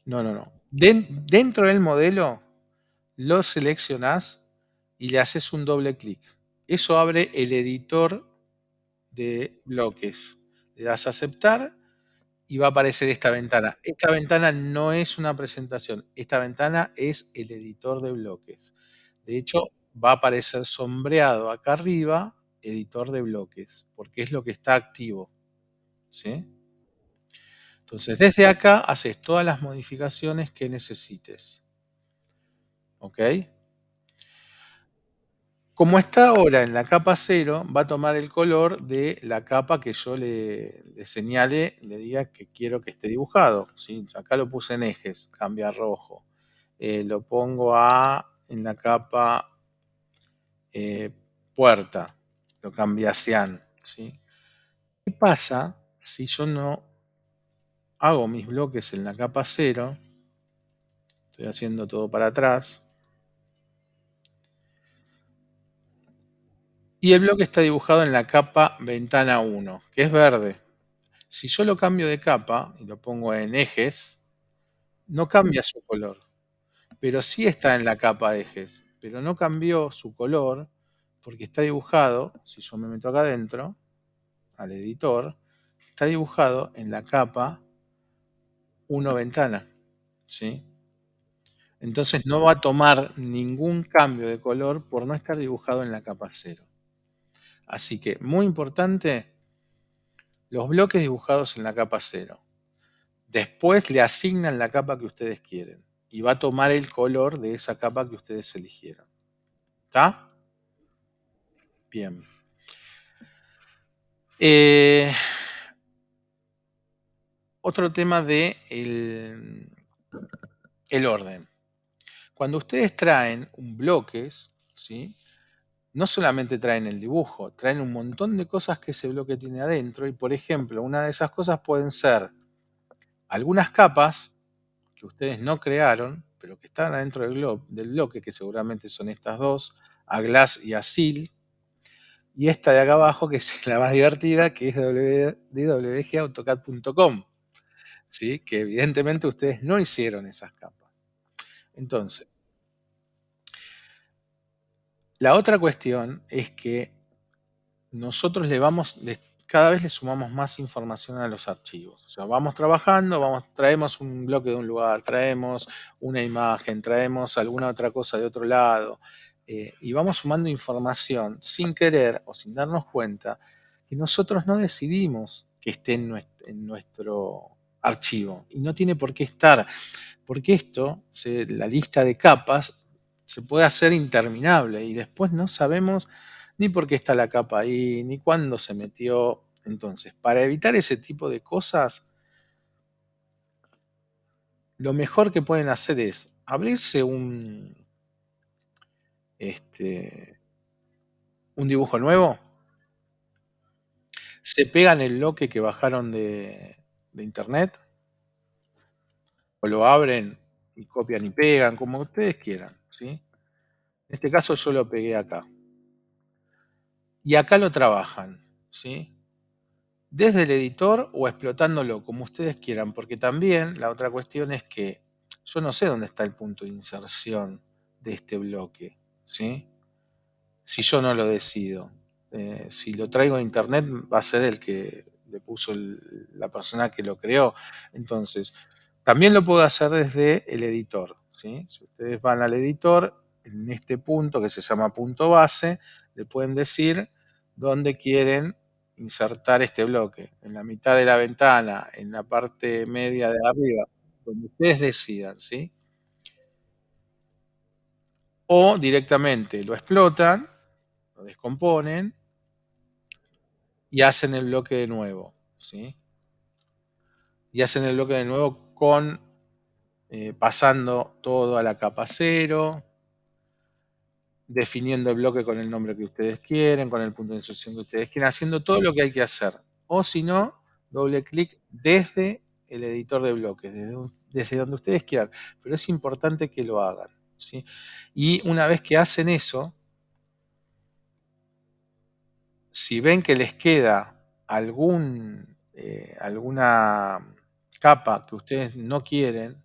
no, no, no. Dentro del modelo lo seleccionás y le haces un doble clic. Eso abre el editor de bloques. Le das a aceptar y va a aparecer esta ventana. Esta ventana no es una presentación, esta ventana es el editor de bloques. De hecho, va a aparecer sombreado acá arriba, editor de bloques, porque es lo que está activo, ¿sí? Entonces, desde acá haces todas las modificaciones que necesites, ¿ok? Como está ahora en la capa 0, va a tomar el color de la capa que yo le señale, le diga que quiero que esté dibujado, ¿sí? Acá lo puse en ejes, cambia a rojo. Lo pongo en la capa eh, puerta, lo cambia a cian, ¿sí? ¿Qué pasa si yo no hago mis bloques en la capa 0? Estoy haciendo todo para atrás. Y el bloque está dibujado en la capa ventana 1, que es verde. Si yo lo cambio de capa y lo pongo en ejes, no cambia su color, pero sí está en la capa ejes, pero no cambió su color porque está dibujado, si yo me meto acá adentro, al editor, está dibujado en la capa 1 ventana, ¿sí? Entonces no va a tomar ningún cambio de color por no estar dibujado en la capa 0. Así que, muy importante, los bloques dibujados en la capa 0. Después le asignan la capa que ustedes quieren y va a tomar el color de esa capa que ustedes eligieron. ¿Está? Bien. Eh, Otro tema de el orden. Cuando ustedes traen un bloques, ¿sí? No solamente traen el dibujo, traen un montón de cosas que ese bloque tiene adentro y, por ejemplo, una de esas cosas pueden ser algunas capas que ustedes no crearon, pero que están adentro del bloque, que seguramente son estas dos, a Glass y a Seal, y esta de acá abajo, que es la más divertida, que es www.autocad.com, ¿sí? Que evidentemente ustedes no hicieron esas capas. Entonces, la otra cuestión es que nosotros cada vez le sumamos más información a los archivos. O sea, vamos trabajando, traemos un bloque de un lugar, traemos una imagen, traemos alguna otra cosa de otro lado, y vamos sumando información sin querer o sin darnos cuenta que nosotros no decidimos que esté en nuestro archivo. Y no tiene por qué estar, porque la lista de capas, se puede hacer interminable y después no sabemos ni por qué está la capa ahí, ni cuándo se metió. Entonces, para evitar ese tipo de cosas, lo mejor que pueden hacer es abrirse este, un dibujo nuevo, se pegan el bloque que bajaron de internet, o lo abren y copian y pegan, como ustedes quieran, ¿sí? En este caso yo lo pegué acá. Y acá lo trabajan, ¿sí? Desde el editor o explotándolo, como ustedes quieran, porque también la otra cuestión es que yo no sé dónde está el punto de inserción de este bloque, ¿sí? Si yo no lo decido. Si lo traigo a internet va a ser el que le puso la persona que lo creó. Entonces, también lo puedo hacer desde el editor, ¿sí? Si ustedes van al editor, en este punto que se llama punto base, le pueden decir dónde quieren insertar este bloque, en la mitad de la ventana, en la parte media de arriba, donde ustedes decidan, ¿sí? O directamente lo explotan, lo descomponen y hacen el bloque de nuevo, ¿sí? Y hacen el bloque de nuevo pasando todo a la capa cero, definiendo el bloque con el nombre que ustedes quieren, con el punto de inserción que ustedes quieren, haciendo todo lo que hay que hacer. O si no, doble clic desde el editor de bloques, desde donde ustedes quieran. Pero es importante que lo hagan, ¿sí? Y una vez que hacen eso, si ven que les queda alguna capa que ustedes no quieren,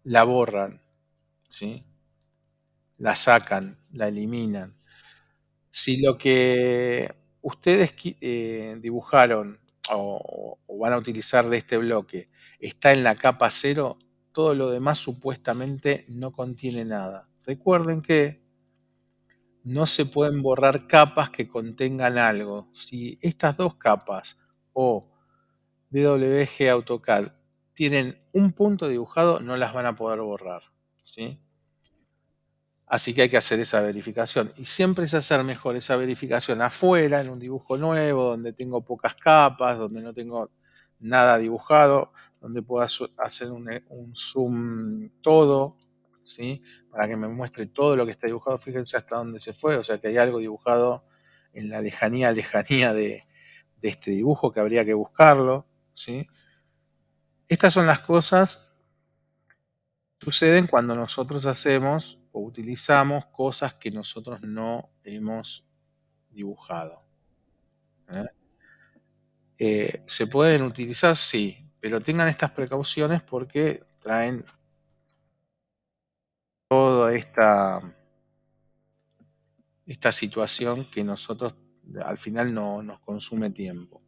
la borran, ¿sí? La sacan, la eliminan. Si lo que ustedes dibujaron o van a utilizar de este bloque está en la capa cero, todo lo demás supuestamente no contiene nada. Recuerden que no se pueden borrar capas que contengan algo. Si estas dos capas o DWG AutoCAD tienen un punto dibujado, no las van a poder borrar, ¿sí? Así que hay que hacer esa verificación. Y siempre es hacer mejor esa verificación afuera, en un dibujo nuevo, donde tengo pocas capas, donde no tengo nada dibujado, donde puedo hacer un zoom todo, ¿sí? Para que me muestre todo lo que está dibujado. Fíjense hasta dónde se fue, o sea que hay algo dibujado en la lejanía de este dibujo que habría que buscarlo, ¿sí? Estas son las cosas que suceden cuando nosotros hacemos o utilizamos cosas que nosotros no hemos dibujado. ¿Eh? ¿Se pueden utilizar? Sí, pero tengan estas precauciones porque traen toda esta situación que nosotros al final no nos consume tiempo.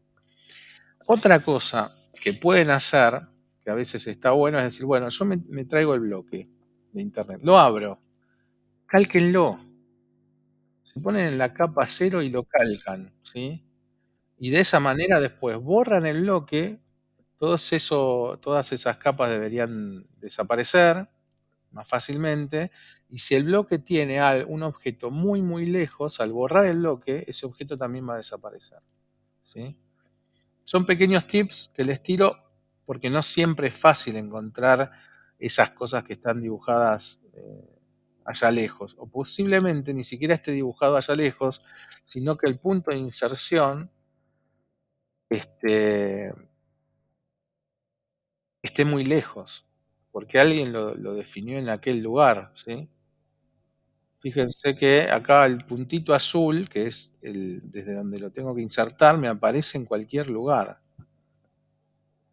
Otra cosa que pueden hacer, que a veces está bueno, es decir, bueno, yo me traigo el bloque de internet, lo abro, cálquenlo, se ponen en la capa cero y lo calcan, ¿sí? Y de esa manera después borran el bloque, todas esas capas deberían desaparecer más fácilmente. Y si el bloque tiene un objeto muy, muy lejos, al borrar el bloque, ese objeto también va a desaparecer, ¿sí? Son pequeños tips que les tiro porque no siempre es fácil encontrar esas cosas que están dibujadas allá lejos. O posiblemente ni siquiera esté dibujado allá lejos, sino que el punto de inserción este, esté muy lejos, porque alguien lo definió en aquel lugar, ¿sí? Fíjense que acá el puntito azul, que es desde donde lo tengo que insertar, me aparece en cualquier lugar,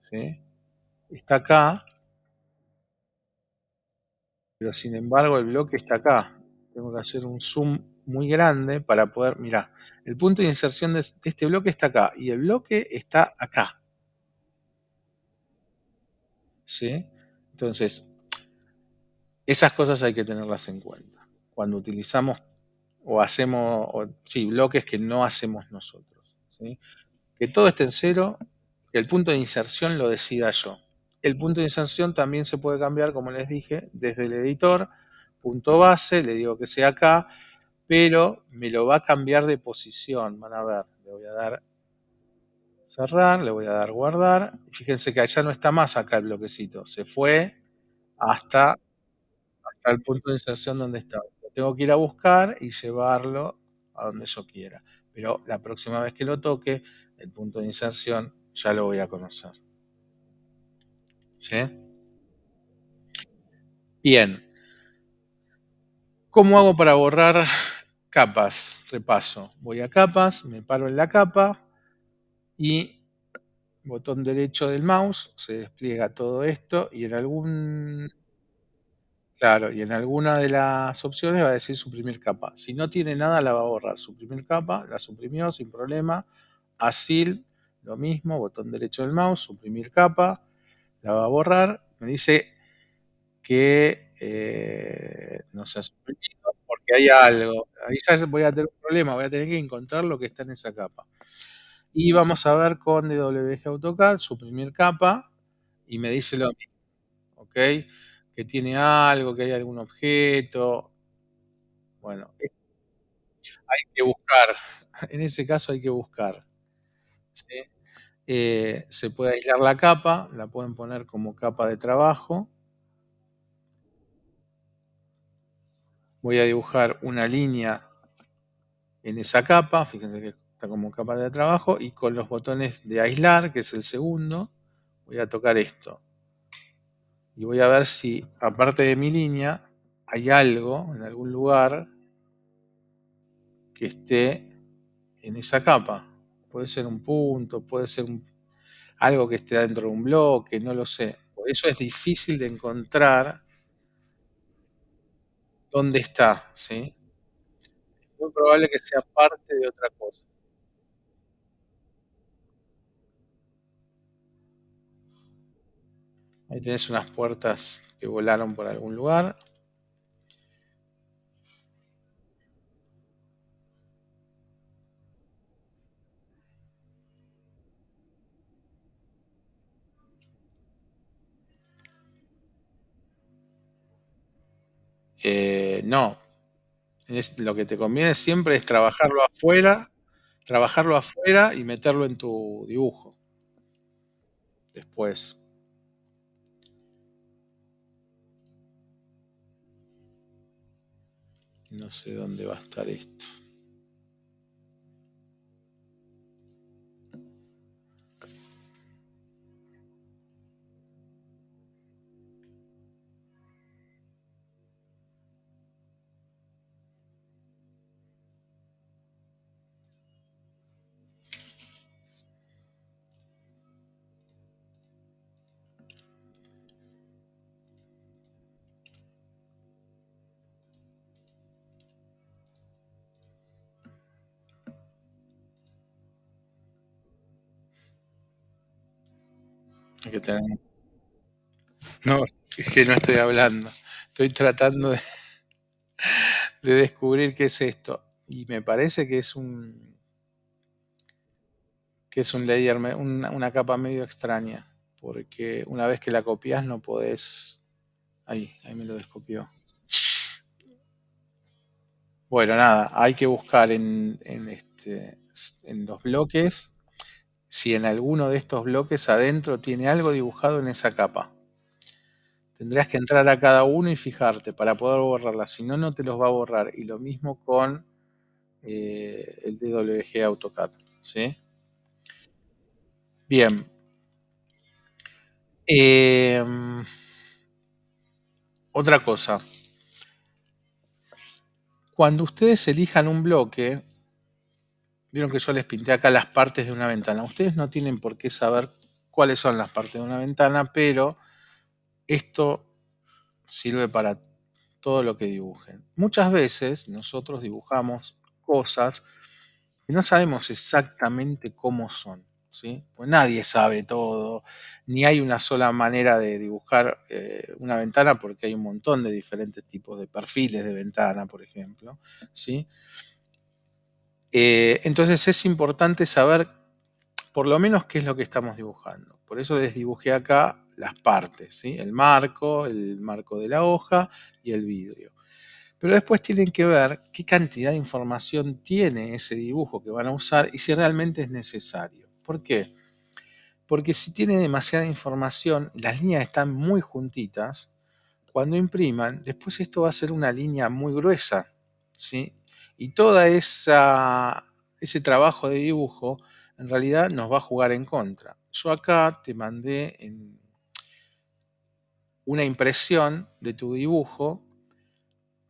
¿sí? Está acá, pero sin embargo el bloque está acá. Tengo que hacer un zoom muy grande para poder, mirá, el punto de inserción de este bloque está acá y el bloque está acá, ¿sí? Entonces, esas cosas hay que tenerlas en cuenta cuando utilizamos o hacemos, sí, bloques que no hacemos nosotros, ¿sí? Que todo esté en cero, que el punto de inserción lo decida yo. El punto de inserción también se puede cambiar, como les dije, desde el editor, punto base, le digo que sea acá, pero me lo va a cambiar de posición. Van a ver, le voy a dar cerrar, le voy a dar guardar. Y fíjense que allá no está más acá el bloquecito, se fue hasta, hasta el punto de inserción donde estaba. Lo tengo que ir a buscar y llevarlo a donde yo quiera. Pero la próxima vez que lo toque, el punto de inserción ya lo voy a conocer. ¿Sí? Bien, ¿cómo hago para borrar capas? Repaso. Voy a capas, me paro en la capa y botón derecho del mouse, se despliega todo esto y en claro, y en alguna de las opciones va a decir suprimir capa. Si no tiene nada, la va a borrar. Suprimir capa, la suprimió sin problema. Asil, lo mismo, botón derecho del mouse, suprimir capa, la va a borrar. Me dice que no se ha suprimido porque hay algo. Ahí ya voy a tener un problema, voy a tener que encontrar lo que está en esa capa. Y vamos a ver con DWG AutoCAD, suprimir capa, y me dice lo mismo, ¿ok? Que tiene algo, que hay algún objeto. Bueno, hay que buscar. En ese caso hay que buscar, ¿sí? Se puede aislar la capa, la pueden poner como capa de trabajo. Voy a dibujar una línea en esa capa, fíjense que está como capa de trabajo, y con los botones de aislar, que es el segundo, voy a tocar esto. Y voy a ver si, aparte de mi línea, hay algo en algún lugar que esté en esa capa. Puede ser un punto, puede ser algo que esté dentro de un bloque, no lo sé. Por eso es difícil de encontrar dónde está, ¿sí? Es muy probable que sea parte de otra cosa. Ahí tenés unas puertas que volaron por algún lugar. No, lo que te conviene siempre es trabajarlo afuera y meterlo en tu dibujo después. No sé dónde va a estar esto. Hay que tener no, es que no estoy hablando. Estoy tratando de descubrir qué es esto. Y me parece que es un layer, una capa medio extraña. Porque una vez que la copias no podés. Ahí me lo descopió. Bueno, nada, hay que buscar en los bloques si en alguno de estos bloques adentro tiene algo dibujado en esa capa. Tendrías que entrar a cada uno y fijarte para poder borrarla, si no, no te los va a borrar. Y lo mismo con el DWG AutoCAD. ¿Sí? Bien. Em, Otra cosa. Cuando ustedes elijan un bloque, vieron que yo les pinté acá las partes de una ventana. Ustedes no tienen por qué saber cuáles son las partes de una ventana, pero esto sirve para todo lo que dibujen. Muchas veces nosotros dibujamos cosas que no sabemos exactamente cómo son, ¿sí? Pues nadie sabe todo, ni hay una sola manera de dibujar una ventana porque hay un montón de diferentes tipos de perfiles de ventana, por ejemplo, ¿sí? Entonces es importante saber por lo menos qué es lo que estamos dibujando. Por eso les dibujé acá las partes, ¿sí? El marco de la hoja y el vidrio. Pero después tienen que ver qué cantidad de información tiene ese dibujo que van a usar y si realmente es necesario. ¿Por qué? Porque si tiene demasiada información y las líneas están muy juntitas, cuando impriman, después esto va a ser una línea muy gruesa, ¿sí? Y toda ese trabajo de dibujo en realidad nos va a jugar en contra. Yo acá te mandé una impresión de tu dibujo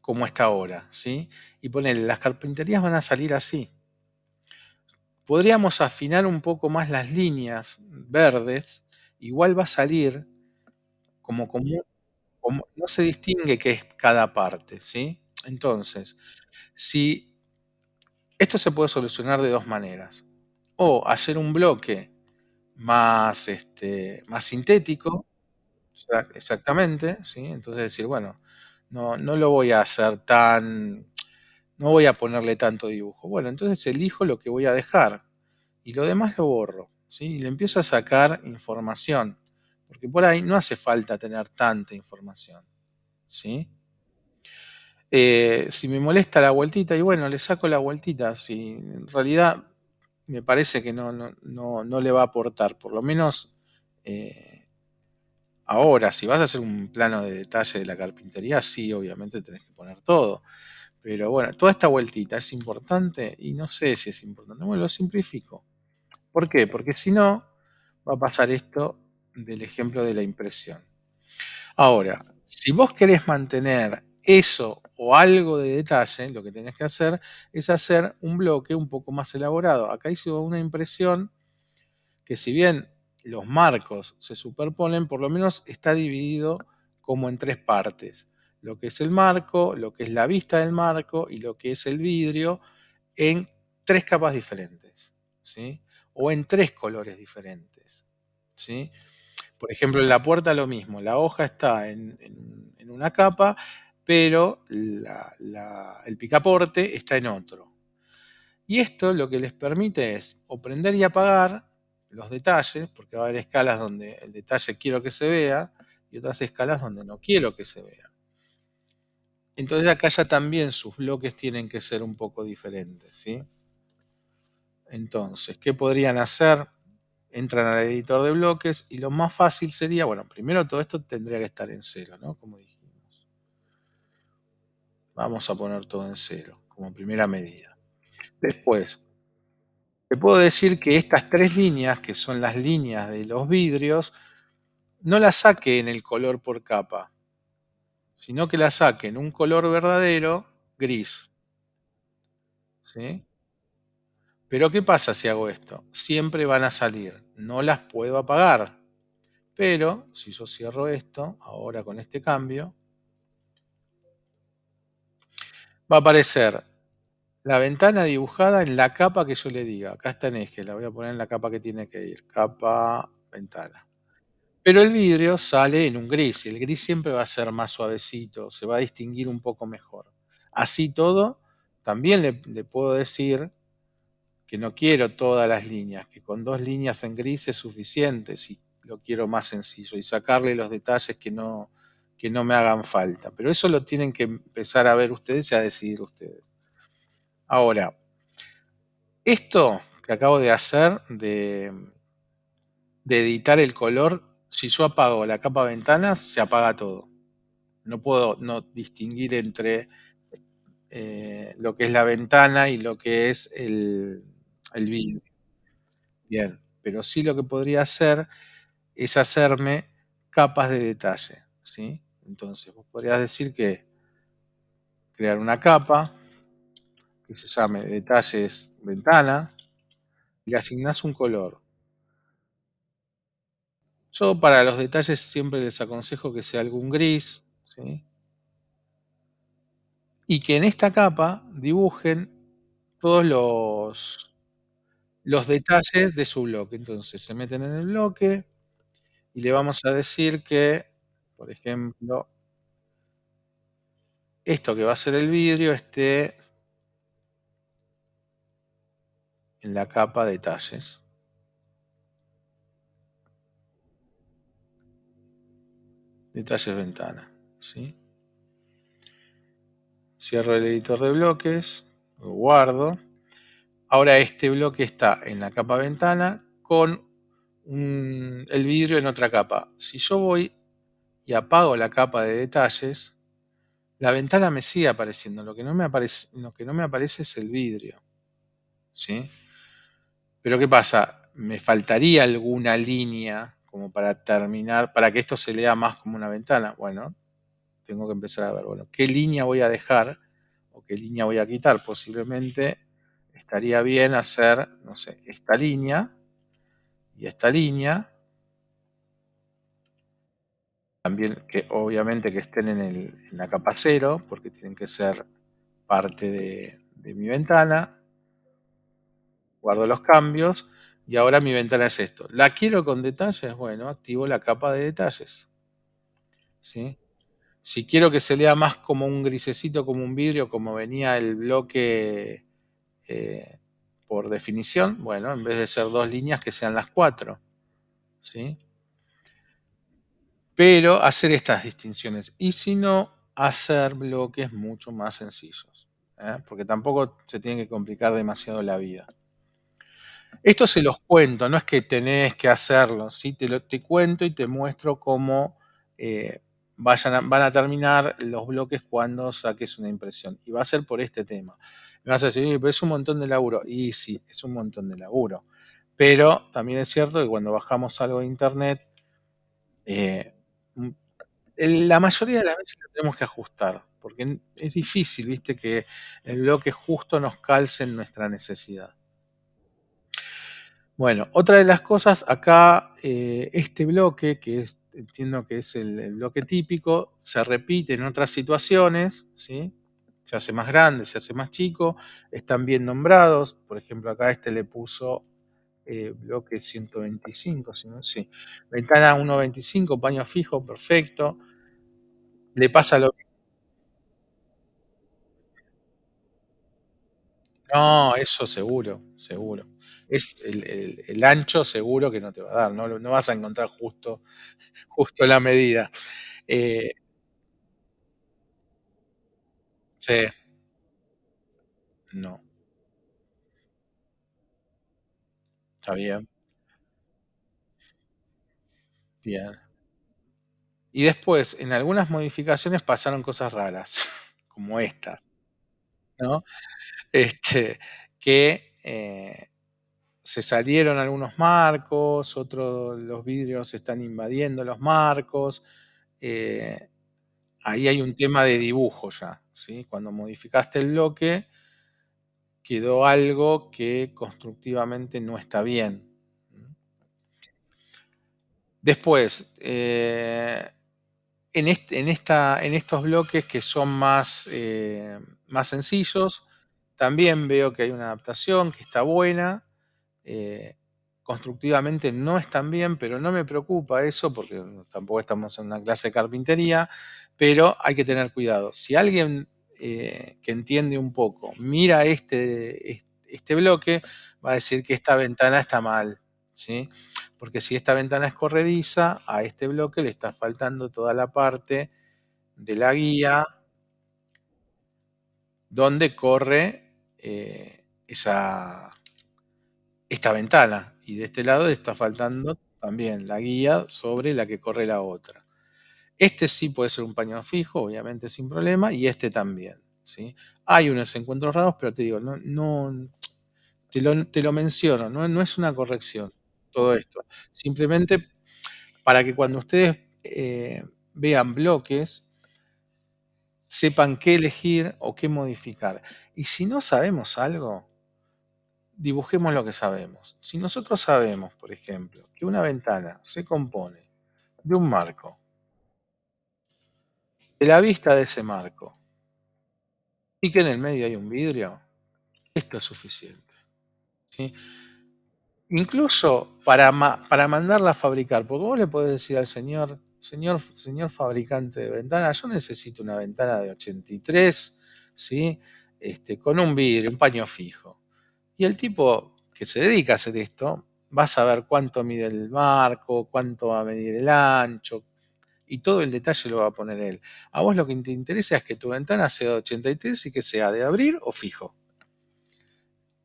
como está ahora, ¿sí? Y ponele, las carpinterías van a salir así. Podríamos afinar un poco más las líneas verdes, igual va a salir como no se distingue qué es cada parte, ¿sí? Entonces, si esto se puede solucionar de dos maneras. O hacer un bloque más sintético, exactamente, ¿sí? Entonces decir, bueno, no lo voy a hacer no voy a ponerle tanto dibujo. Bueno, entonces elijo lo que voy a dejar y lo demás lo borro, ¿sí? Y le empiezo a sacar información, porque por ahí no hace falta tener tanta información, ¿sí? Si me molesta la vueltita, y bueno, le saco la vueltita. Si en realidad me parece que no le va a aportar, por lo menos eh, ahora, si vas a hacer un plano de detalle de la carpintería, sí, obviamente tenés que poner todo. Pero bueno, toda esta vueltita es importante y no sé si es importante. Bueno, lo simplifico. ¿Por qué? Porque si no, va a pasar esto del ejemplo de la impresión. Ahora, si vos querés mantener eso o algo de detalle, lo que tenés que hacer es hacer un bloque un poco más elaborado. Acá hice una impresión que si bien los marcos se superponen, por lo menos está dividido como en tres partes. Lo que es el marco, lo que es la vista del marco y lo que es el vidrio en tres capas diferentes, ¿sí? O en tres colores diferentes, ¿sí? Por ejemplo, en la puerta lo mismo, la hoja está en una capa, pero el picaporte está en otro. Y esto lo que les permite es o prender y apagar los detalles, porque va a haber escalas donde el detalle quiero que se vea y otras escalas donde no quiero que se vea. Entonces acá ya también sus bloques tienen que ser un poco diferentes, ¿sí? Entonces, ¿qué podrían hacer? Entran al editor de bloques y lo más fácil sería, bueno, primero todo esto tendría que estar en cero, ¿no? Como dijimos. Vamos a poner todo en cero, como primera medida. Después, te puedo decir que estas tres líneas, que son las líneas de los vidrios, no las saque en el color por capa, sino que las saque en un color verdadero, gris. ¿Sí? Pero ¿qué pasa si hago esto? Siempre van a salir, no las puedo apagar. Pero si yo cierro esto, ahora con este cambio, va a aparecer la ventana dibujada en la capa que yo le diga. Acá está en eje, la voy a poner en la capa que tiene que ir. Capa, ventana. Pero el vidrio sale en un gris, y el gris siempre va a ser más suavecito, se va a distinguir un poco mejor. Así todo, también le puedo decir que no quiero todas las líneas, que con 2 líneas en gris es suficiente si lo quiero más sencillo, y sacarle los detalles que no me hagan falta. Pero eso lo tienen que empezar a ver ustedes y a decidir ustedes. Ahora, esto que acabo de hacer de editar el color, si yo apago la capa ventanas, se apaga todo. No puedo no distinguir entre lo que es la ventana y lo que es el vidrio. Bien, pero sí lo que podría hacer es hacerme capas de detalle, ¿sí? Entonces, vos podrías decir que crear una capa que se llame detalles ventana y le asignás un color. Yo para los detalles siempre les aconsejo que sea algún gris, ¿sí? Y que en esta capa dibujen todos los detalles de su bloque. Entonces se meten en el bloque y le vamos a decir que, por ejemplo, esto que va a ser el vidrio esté en la capa detalles. Detalles ventana, ¿sí? Cierro el editor de bloques, lo guardo. Ahora este bloque está en la capa ventana con el vidrio en otra capa. Si yo voy y apago la capa de detalles, la ventana me sigue apareciendo. Lo que no me aparece es el vidrio, ¿sí? Pero ¿qué pasa? Me faltaría alguna línea como para terminar, para que esto se lea más como una ventana. Bueno, tengo que empezar a ver, bueno, qué línea voy a dejar o qué línea voy a quitar. Posiblemente estaría bien hacer, no sé, esta línea y esta línea. También que obviamente que estén en la capa cero, porque tienen que ser parte de mi ventana. Guardo los cambios y ahora mi ventana es esto. ¿La quiero con detalles? Bueno, activo la capa de detalles, ¿sí? Si quiero que se lea más como un grisecito, como un vidrio, como venía el bloque eh, por definición, bueno, en vez de ser 2 líneas, que sean las 4, ¿sí? Pero hacer estas distinciones. Y si no, hacer bloques mucho más sencillos, porque tampoco se tiene que complicar demasiado la vida. Esto se los cuento, no es que tenés que hacerlo, ¿sí? Te cuento y te muestro cómo van a terminar los bloques cuando saques una impresión. Y va a ser por este tema. Me vas a decir, "Oye, pero es un montón de laburo". Y sí, es un montón de laburo. Pero también es cierto que cuando bajamos algo de internet, eh, m- la mayoría de las veces lo tenemos que ajustar, porque es difícil, viste, que el bloque justo nos calce en nuestra necesidad. Bueno, otra de las cosas acá, este bloque, entiendo que es el bloque típico, se repite en otras situaciones, ¿sí? Se hace más grande, se hace más chico, están bien nombrados. Por ejemplo, acá este le puso bloque 125, si no, sí. Ventana 1.25, paño fijo, perfecto. Le pasa lo No, eso seguro, seguro. Es el ancho seguro que no te va a dar, no vas a encontrar justo la medida. Eh, sí, no, está bien, bien. Y después, en algunas modificaciones pasaron cosas raras, como estas, ¿no? Este, que se salieron algunos marcos, otros los vidrios están invadiendo los marcos. eh, Ahí hay un tema de dibujo ya, ¿sí? Cuando modificaste el bloque, quedó algo que constructivamente no está bien. Después, en estos bloques que son más sencillos, también veo que hay una adaptación que está buena. eh, constructivamente no están bien, pero no me preocupa eso porque tampoco estamos en una clase de carpintería, pero hay que tener cuidado. Si alguien que entiende un poco mira este bloque, va a decir que esta ventana está mal, ¿sí? Porque si esta ventana es corrediza, a este bloque le está faltando toda la parte de la guía donde corre esta ventana. Y de este lado está faltando también la guía sobre la que corre la otra. Este sí puede ser un paño fijo, obviamente sin problema, y este también, ¿sí? Hay unos encuentros raros, pero te digo, no te lo menciono, no es una corrección todo esto. Simplemente para que cuando ustedes vean bloques, sepan qué elegir o qué modificar. Y si no sabemos algo, dibujemos lo que sabemos. Si nosotros sabemos, por ejemplo, que una ventana se compone de un marco, de la vista de ese marco, y que en el medio hay un vidrio, esto es suficiente, ¿sí? Incluso para mandarla a fabricar, porque vos le podés decir al señor fabricante de ventanas, yo necesito una ventana de 83, ¿sí? Con un vidrio, un paño fijo. Y el tipo que se dedica a hacer esto va a saber cuánto mide el marco, cuánto va a medir el ancho, y todo el detalle lo va a poner él. A vos lo que te interesa es que tu ventana sea de 83 y que sea de abrir o fijo.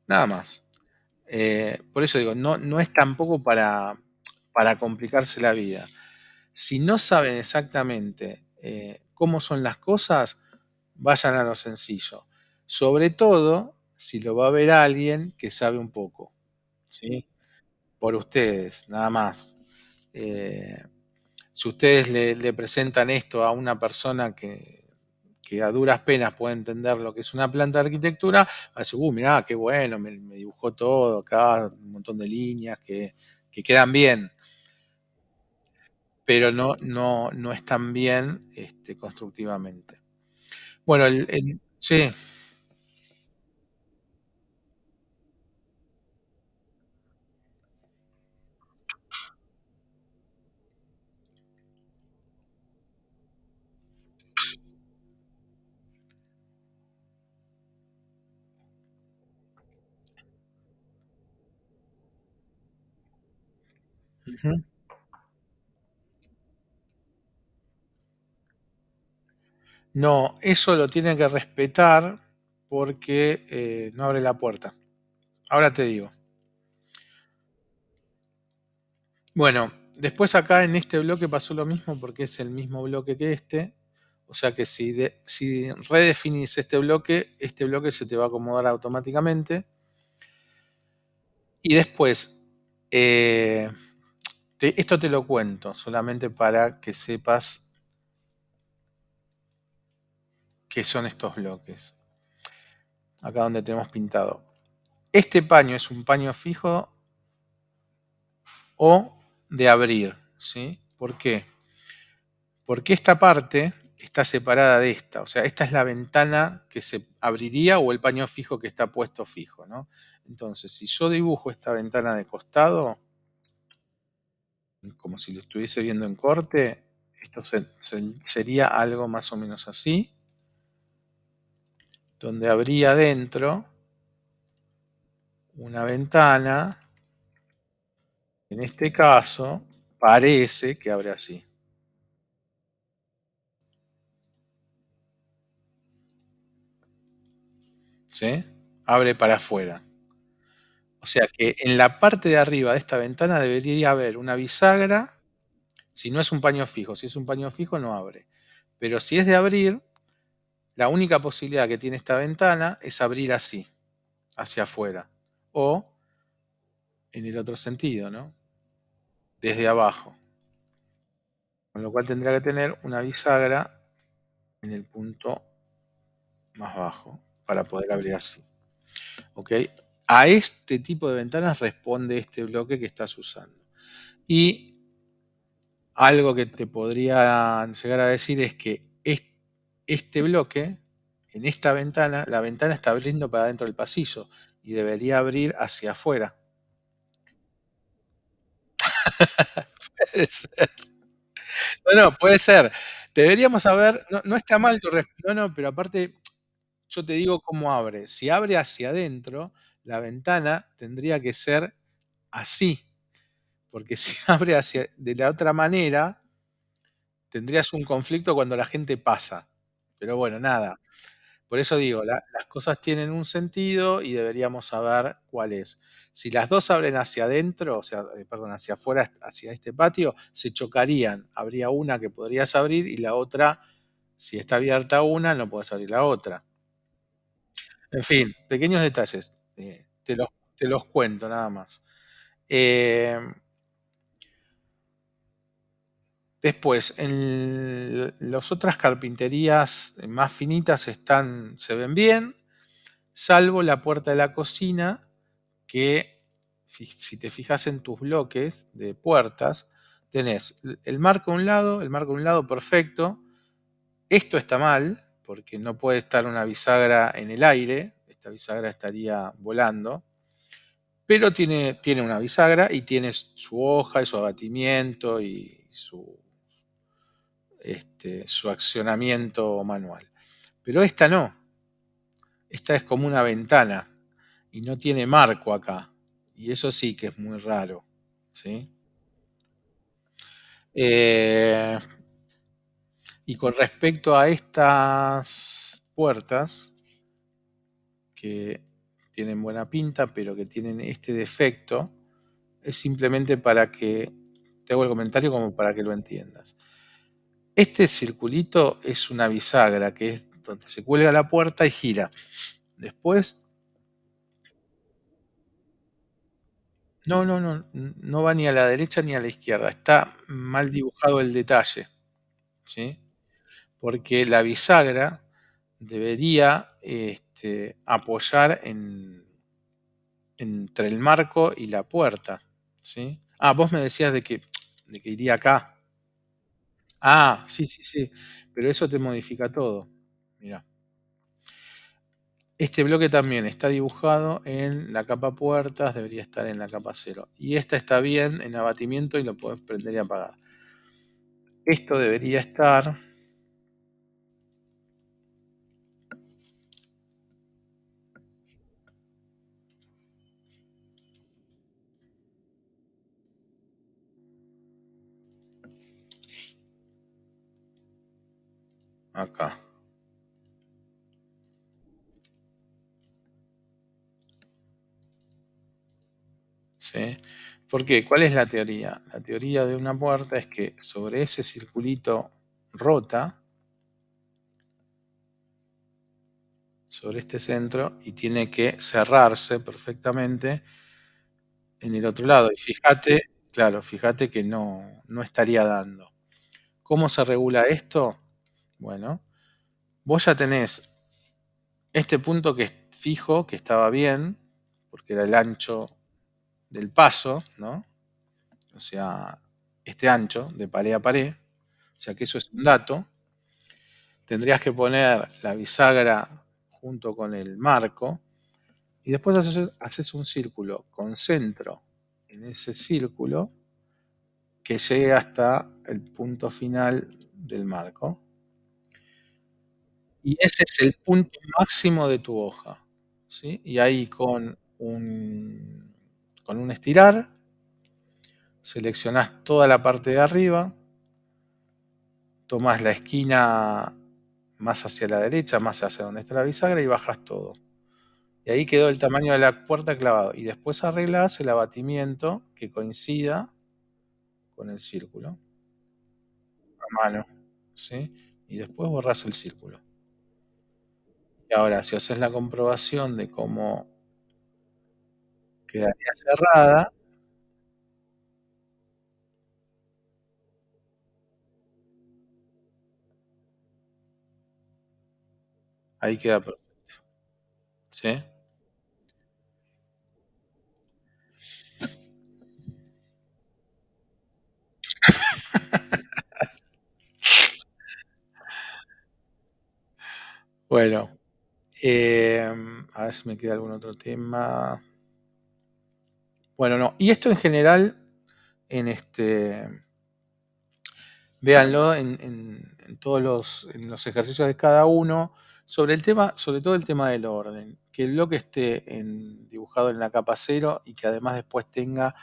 Nada más. Por eso digo, no es tampoco para complicarse la vida. Si no saben exactamente cómo son las cosas, vayan a lo sencillo. Sobre todo si lo va a ver alguien que sabe un poco, ¿sí? Por ustedes, nada más. Eh, si ustedes le presentan esto a una persona que a duras penas puede entender lo que es una planta de arquitectura, va a decir, mirá, qué bueno, me dibujó todo acá, un montón de líneas que quedan bien, pero no están bien constructivamente. Bueno, sí, ujú. No, eso lo tienen que respetar porque no abre la puerta. Ahora te digo. Bueno, después acá en este bloque pasó lo mismo porque es el mismo bloque que este. O sea que si redefinís este bloque se te va a acomodar automáticamente. Y después, eh, esto te lo cuento solamente para que sepas qué son estos bloques. Acá donde tenemos pintado. Este paño es un paño fijo o de abrir, ¿sí? ¿Por qué? Porque esta parte está separada de esta, o sea, esta es la ventana que se abriría o el paño fijo que está puesto fijo, ¿no? Entonces, si yo dibujo esta ventana de costado, como si lo estuviese viendo en corte, esto sería algo más o menos así, donde habría dentro una ventana, en este caso, parece que abre así, ¿sí? Abre para afuera. O sea que en la parte de arriba de esta ventana debería haber una bisagra, si no es un paño fijo. Si es un paño fijo no abre. Pero si es de abrir, la única posibilidad que tiene esta ventana es abrir así, hacia afuera. O en el otro sentido, ¿no? Desde abajo. Con lo cual tendría que tener una bisagra en el punto más bajo para poder abrir así. ¿Ok? A este tipo de ventanas responde este bloque que estás usando. Y algo que te podría llegar a decir es que este bloque, en esta ventana, la ventana está abriendo para dentro del pasillo y debería abrir hacia afuera. Puede ser. No, no, puede ser. Deberíamos saber, no está mal no, no, pero aparte, yo te digo cómo abre. Si abre hacia adentro, la ventana tendría que ser así, porque si abre hacia de la otra manera, tendrías un conflicto cuando la gente pasa. Pero bueno, nada. Por eso digo, las cosas tienen un sentido y deberíamos saber cuál es. Si las dos abren hacia adentro, o sea, perdón, hacia afuera, hacia este patio, se chocarían. Habría una que podrías abrir y la otra, si está abierta una, no puedes abrir la otra. En fin, pequeños detalles. Te los cuento nada más. Eh, Después, en las otras carpinterías más finitas se ven bien, salvo la puerta de la cocina, que si te fijas en tus bloques de puertas, tenés el marco a un lado, el marco a un lado perfecto. Esto está mal, porque no puede estar una bisagra en el aire, esta bisagra estaría volando, pero tiene una bisagra y tiene su hoja y su abatimiento y su accionamiento manual. Pero esta no, esta es como una ventana y no tiene marco acá. Y eso sí que es muy raro. ¿Sí? Eh, y con respecto a estas puertas, que tienen buena pinta, pero que tienen este defecto, es simplemente para que, te hago el comentario como para que lo entiendas. Este circulito es una bisagra, que es donde se cuelga la puerta y gira. Después, no, no, no, no va ni a la derecha ni a la izquierda. Está mal dibujado el detalle, ¿sí? Porque la bisagra debería apoyar entre el marco y la puerta, ¿sí? Ah, vos me decías de que iría acá. Ah, sí, sí, sí, pero eso te modifica todo. Mira, este bloque también está dibujado en la capa puertas, debería estar en la capa cero. Y esta está bien en abatimiento y lo podés prender y apagar. Esto debería estar acá, ¿sí? ¿Por qué? ¿Cuál es la teoría? La teoría de una puerta es que sobre ese circulito rota, sobre este centro, y tiene que cerrarse perfectamente en el otro lado. Y fíjate, claro, fíjate que no estaría dando. ¿Cómo se regula esto? Bueno, vos ya tenés este punto que es fijo, que estaba bien, porque era el ancho del paso, ¿no? O sea, este ancho de pared a pared, o sea que eso es un dato. Tendrías que poner la bisagra junto con el marco y después haces un círculo con centro en ese círculo que llegue hasta el punto final del marco. Y ese es el punto máximo de tu hoja, ¿sí? Y ahí con un estirar, seleccionás toda la parte de arriba, tomás la esquina más hacia la derecha, más hacia donde está la bisagra y bajas todo. Y ahí quedó el tamaño de la puerta clavado. Y después arreglás el abatimiento que coincida con el círculo a mano, ¿sí? Y después borrás el círculo. Y ahora, si haces la comprobación de cómo quedaría cerrada, ahí queda perfecto, ¿sí? Bueno, a ver si me queda algún otro tema. Bueno, no. Y esto en general en véanlo en todos en los ejercicios de cada uno, sobre el tema, sobre todo el tema del orden, que el bloque esté dibujado en la capa cero y que además después tenga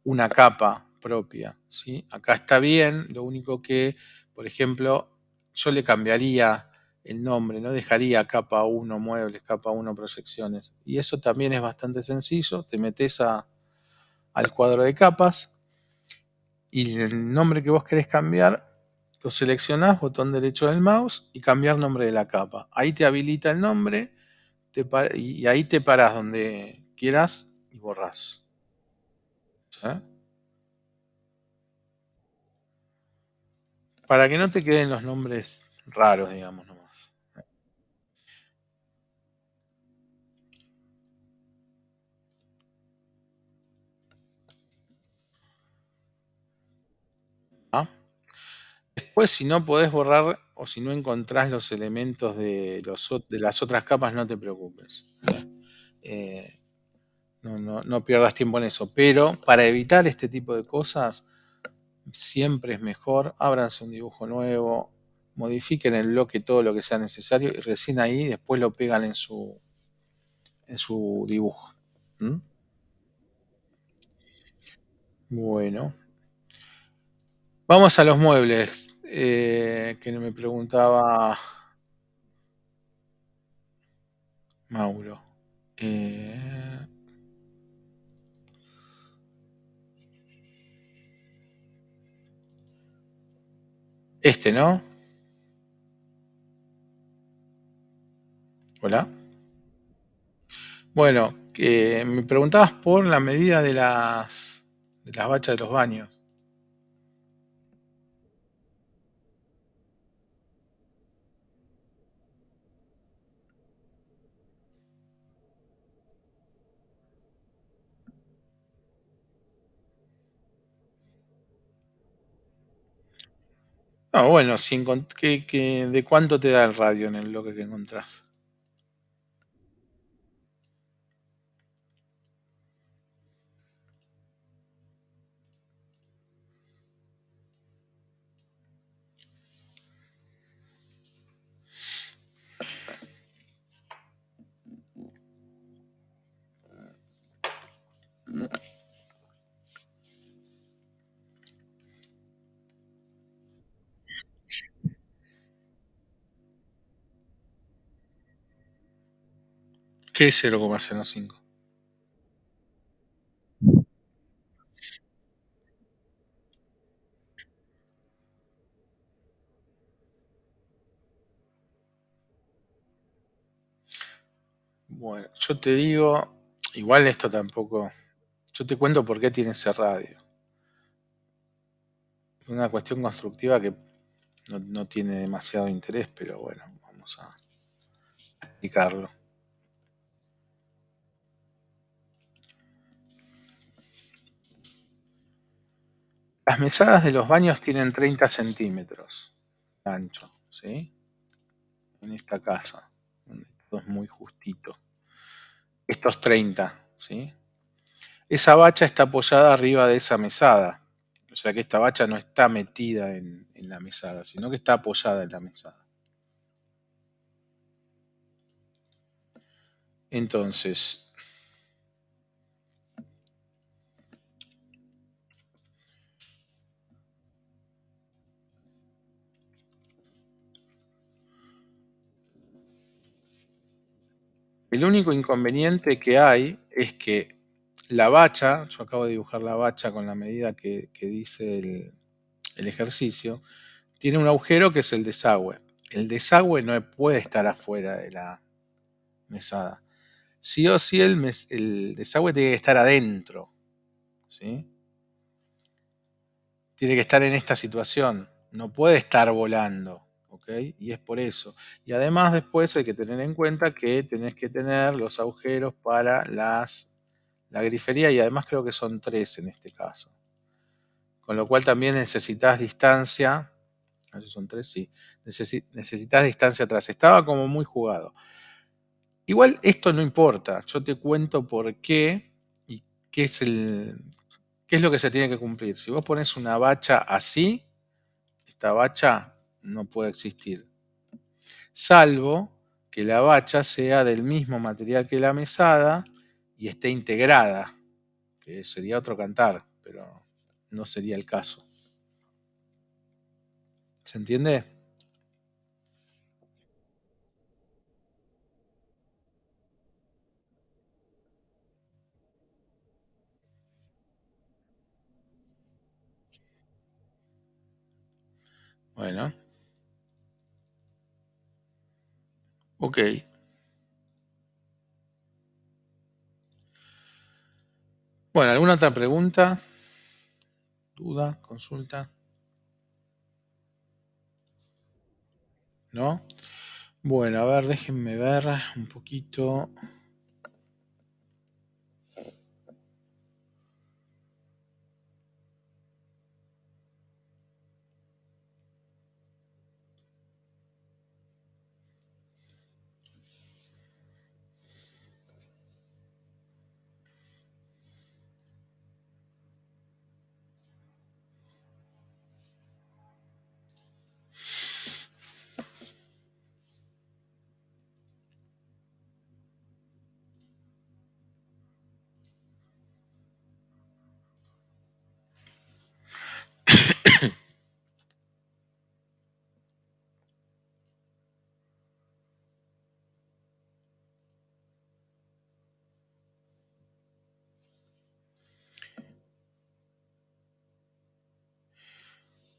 una capa propia, ¿sí? Acá está bien, lo único que, por ejemplo, yo le cambiaría el nombre, no dejaría capa uno muebles, capa uno proyecciones. Y eso también es bastante sencillo, te metes al cuadro de capas y el nombre que vos querés cambiar, lo seleccionás, botón derecho del mouse y cambiar nombre de la capa. Ahí te habilita el nombre y ahí te parás donde quieras y borrás. ¿Sí? Para que no te queden los nombres raros, digamos nomás. ¿Ah? Después, si no podés borrar o si no encontrás los elementos de las otras capas, no te preocupes. Eh, no pierdas tiempo en eso. Pero para evitar este tipo de cosas, siempre es mejor, ábranse un dibujo nuevo, modifiquen el bloque todo lo que sea necesario y recién ahí después lo pegan en su dibujo. ¿Mm? Bueno, vamos a los muebles que me preguntaba Mauro. Eh, este, ¿no? Hola. Bueno, que me preguntabas por la medida de las bachas de los baños. Ah, bueno, si ¿de cuánto te da el radio en el bloque que encontrás? ¿Qué es 0,05? Bueno, yo te digo, igual esto tampoco, yo te cuento por qué tiene ese radio. Es una cuestión constructiva que no tiene demasiado interés, pero bueno, vamos a explicarlo. Las mesadas de los baños tienen 30 centímetros de ancho, ¿sí? En esta casa, donde todo es muy justito. Estos 30, ¿sí? Esa bacha está apoyada arriba de esa mesada. O sea que esta bacha no está metida en la mesada, sino que está apoyada en la mesada. Entonces, el único inconveniente que hay es que la bacha, yo acabo de dibujar la bacha con la medida que dice el ejercicio, tiene un agujero que es el desagüe. El desagüe no puede estar afuera de la mesada. Sí o sí el desagüe tiene que estar adentro, ¿sí? Tiene que estar en esta situación, no puede estar volando, ¿ok? Y es por eso. Y además después hay que tener en cuenta que tenés que tener los agujeros para la grifería y además creo que son tres en este caso. Con lo cual también necesitas distancia, a ver si son tres, sí, necesitas distancia atrás. Estaba como muy jugado. Igual esto no importa, yo te cuento por qué y qué es ¿Qué es lo que se tiene que cumplir? Si vos pones una bacha así, esta bacha no puede existir, salvo que la bacha sea del mismo material que la mesada y esté integrada, que sería otro cantar, pero no sería el caso. ¿Se entiende? Bueno, ok. Bueno, ¿alguna otra pregunta? ¿Duda? ¿Consulta? ¿No? Bueno, a ver, déjenme ver un poquito.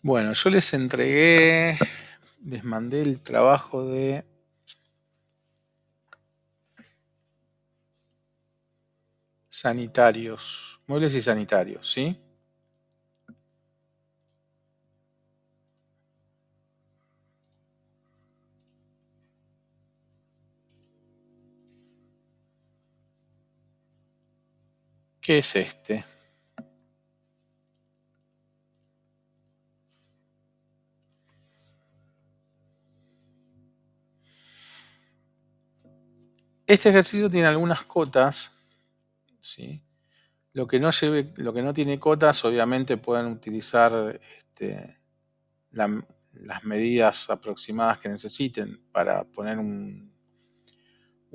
Bueno, yo les mandé el trabajo de sanitarios, muebles y sanitarios, ¿sí? ¿Qué es este? Este ejercicio tiene algunas cotas, ¿sí? Lo que no tiene cotas, obviamente pueden utilizar las medidas aproximadas que necesiten para poner un,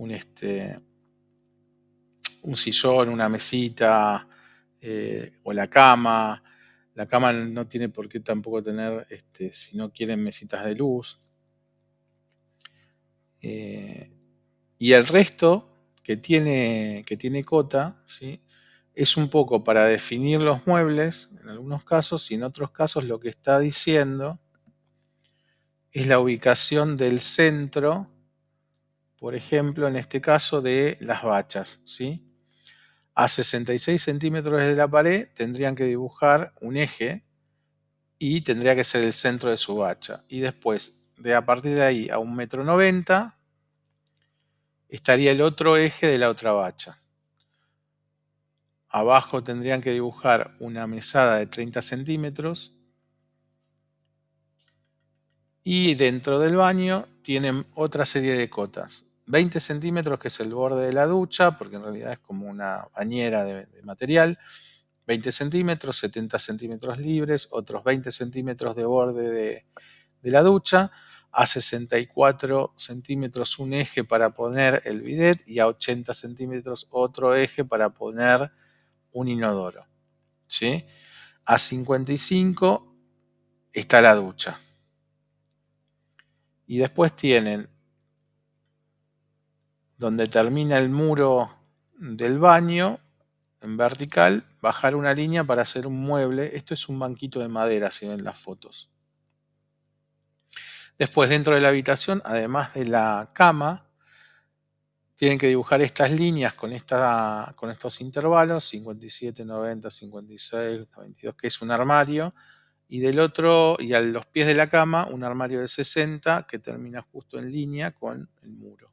este, un sillón, una mesita o la cama. La cama no tiene por qué tampoco tener, si no quieren, mesitas de luz. Eh, y el resto que tiene cota, ¿sí? Es un poco para definir los muebles en algunos casos y en otros casos lo que está diciendo es la ubicación del centro, por ejemplo, en este caso de las bachas, ¿sí? A 66 centímetros de la pared tendrían que dibujar un eje y tendría que ser el centro de su bacha. Y después, de a partir de ahí a 1,90 m, estaría el otro eje de la otra bacha. Abajo tendrían que dibujar una mesada de 30 centímetros y dentro del baño tienen otra serie de cotas. 20 centímetros, que es el borde de la ducha, porque en realidad es como una bañera de material. 20 centímetros, 70 centímetros libres, otros 20 centímetros de borde de la ducha, a 64 centímetros un eje para poner el bidet y a 80 centímetros otro eje para poner un inodoro, ¿sí? A 55 está la ducha. Y después tienen, donde termina el muro del baño, en vertical, bajar una línea para hacer un mueble. Esto es un banquito de madera, si ven las fotos. Después, dentro de la habitación, además de la cama, tienen que dibujar estas líneas con estos intervalos, 57, 90, 56, 92, que es un armario, y del otro, y a los pies de la cama, un armario de 60 que termina justo en línea con el muro.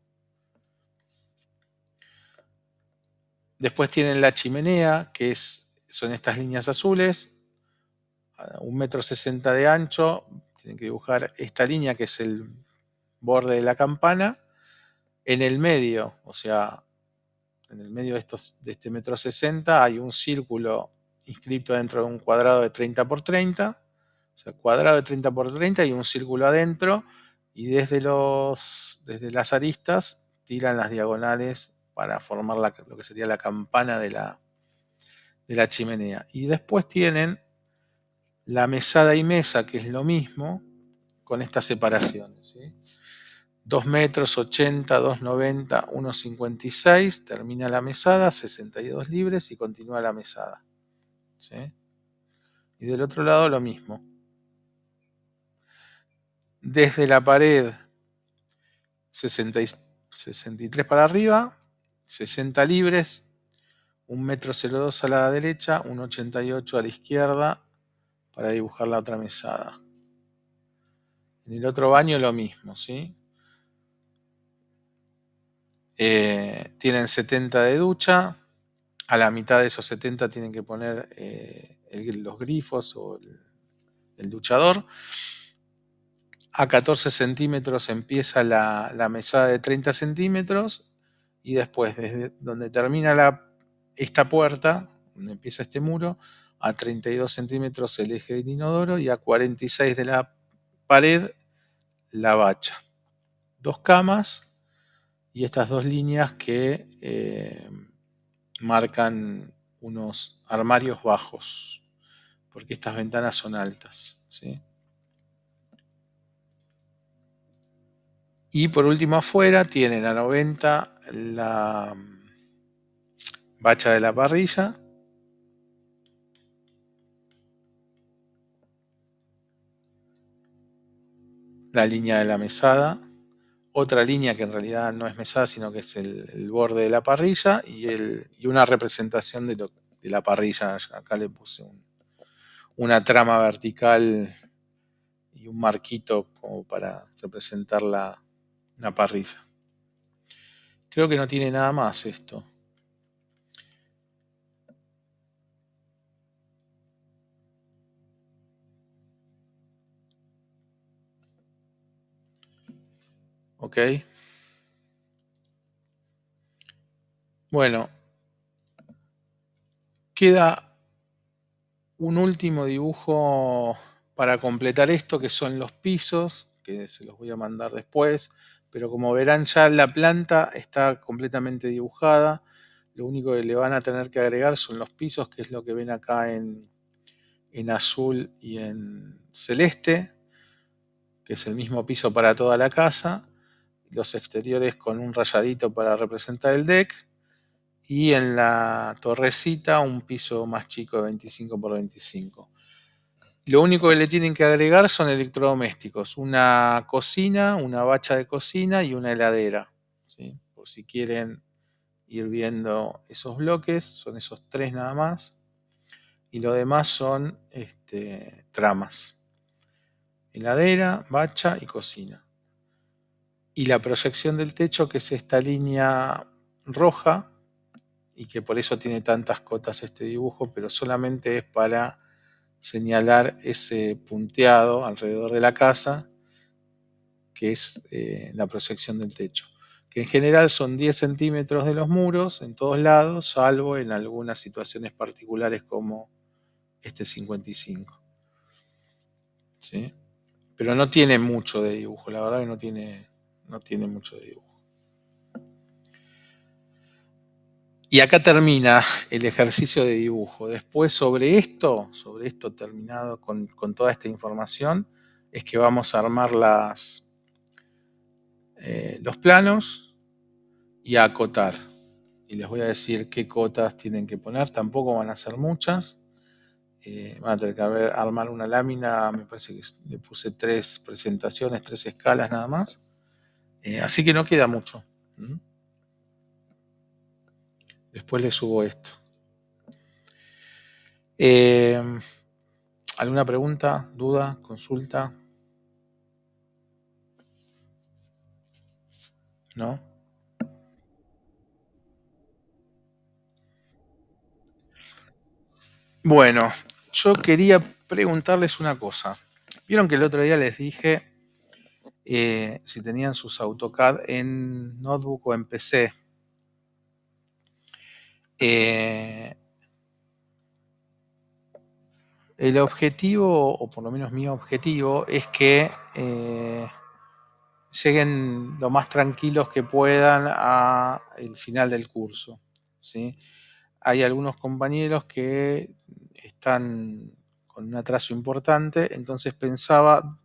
Después tienen la chimenea, son estas líneas azules, a 1,60 m de ancho. Tienen que dibujar esta línea que es el borde de la campana. En el medio, o sea, en el medio de este 1,60 m hay un círculo inscripto dentro de un cuadrado de 30 por 30, o sea, cuadrado de 30 por 30 y un círculo adentro, y desde las aristas tiran las diagonales para formar lo que sería la campana de la chimenea. Y después tienen la mesada y mesa, que es lo mismo, con estas separaciones, ¿sí? 2 metros 80, 2,90, 1,56, termina la mesada, 62 libres y continúa la mesada, ¿sí? Y del otro lado lo mismo. Desde la pared 63 para arriba, 60 libres, 1,02 m a la derecha, 1,88 a la izquierda para dibujar la otra mesada. En el otro baño lo mismo, ¿sí? Tienen 70 de ducha, a la mitad de esos 70 tienen que poner los grifos o el duchador. A 14 centímetros empieza la mesada de 30 centímetros y después, desde donde termina esta puerta, donde empieza este muro, a 32 centímetros el eje del inodoro y a 46 de la pared la bacha. 2 camas y estas 2 líneas que marcan unos armarios bajos, porque estas ventanas son altas, ¿sí? Y por último afuera tienen a 90 la bacha de la parrilla, la línea de la mesada, otra línea que en realidad no es mesada, sino que es el borde de la parrilla y una representación de la parrilla. Acá le puse una trama vertical y un marquito como para representar la parrilla. Creo que no tiene nada más esto. ¿Ok? Bueno, queda un último dibujo para completar esto, que son los pisos, que se los voy a mandar después, pero como verán ya la planta está completamente dibujada. Lo único que le van a tener que agregar son los pisos, que es lo que ven acá en azul y en celeste, que es el mismo piso para toda la casa. Los exteriores con un rayadito para representar el deck. Y en la torrecita un piso más chico de 25 por 25. Lo único que le tienen que agregar son electrodomésticos, una cocina, una bacha de cocina y una heladera, ¿sí? Por si quieren ir viendo esos bloques, son esos 3 nada más. Y lo demás son tramas. Heladera, bacha y cocina. Y la proyección del techo, que es esta línea roja, y que por eso tiene tantas cotas este dibujo, pero solamente es para señalar ese punteado alrededor de la casa, que es la proyección del techo, que en general son 10 centímetros de los muros en todos lados, salvo en algunas situaciones particulares como este 55. ¿Sí? Pero no tiene mucho de dibujo, la verdad que no tiene mucho de dibujo. Y acá termina el ejercicio de dibujo. Después sobre esto terminado con toda esta información, es que vamos a armar los planos y a acotar. Y les voy a decir qué cotas tienen que poner. Tampoco van a ser muchas. Van a tener que armar una lámina. Me parece que le puse 3 presentaciones, 3 escalas nada más. Así que no queda mucho. Después les subo esto. ¿Alguna pregunta, duda, consulta? ¿No? Bueno, yo quería preguntarles una cosa. Vieron que el otro día les dije si tenían sus AutoCAD en notebook o en PC. El objetivo, o por lo menos mi objetivo, es que lleguen lo más tranquilos que puedan a el final del curso, ¿sí? Hay algunos compañeros que están con un atraso importante, entonces pensaba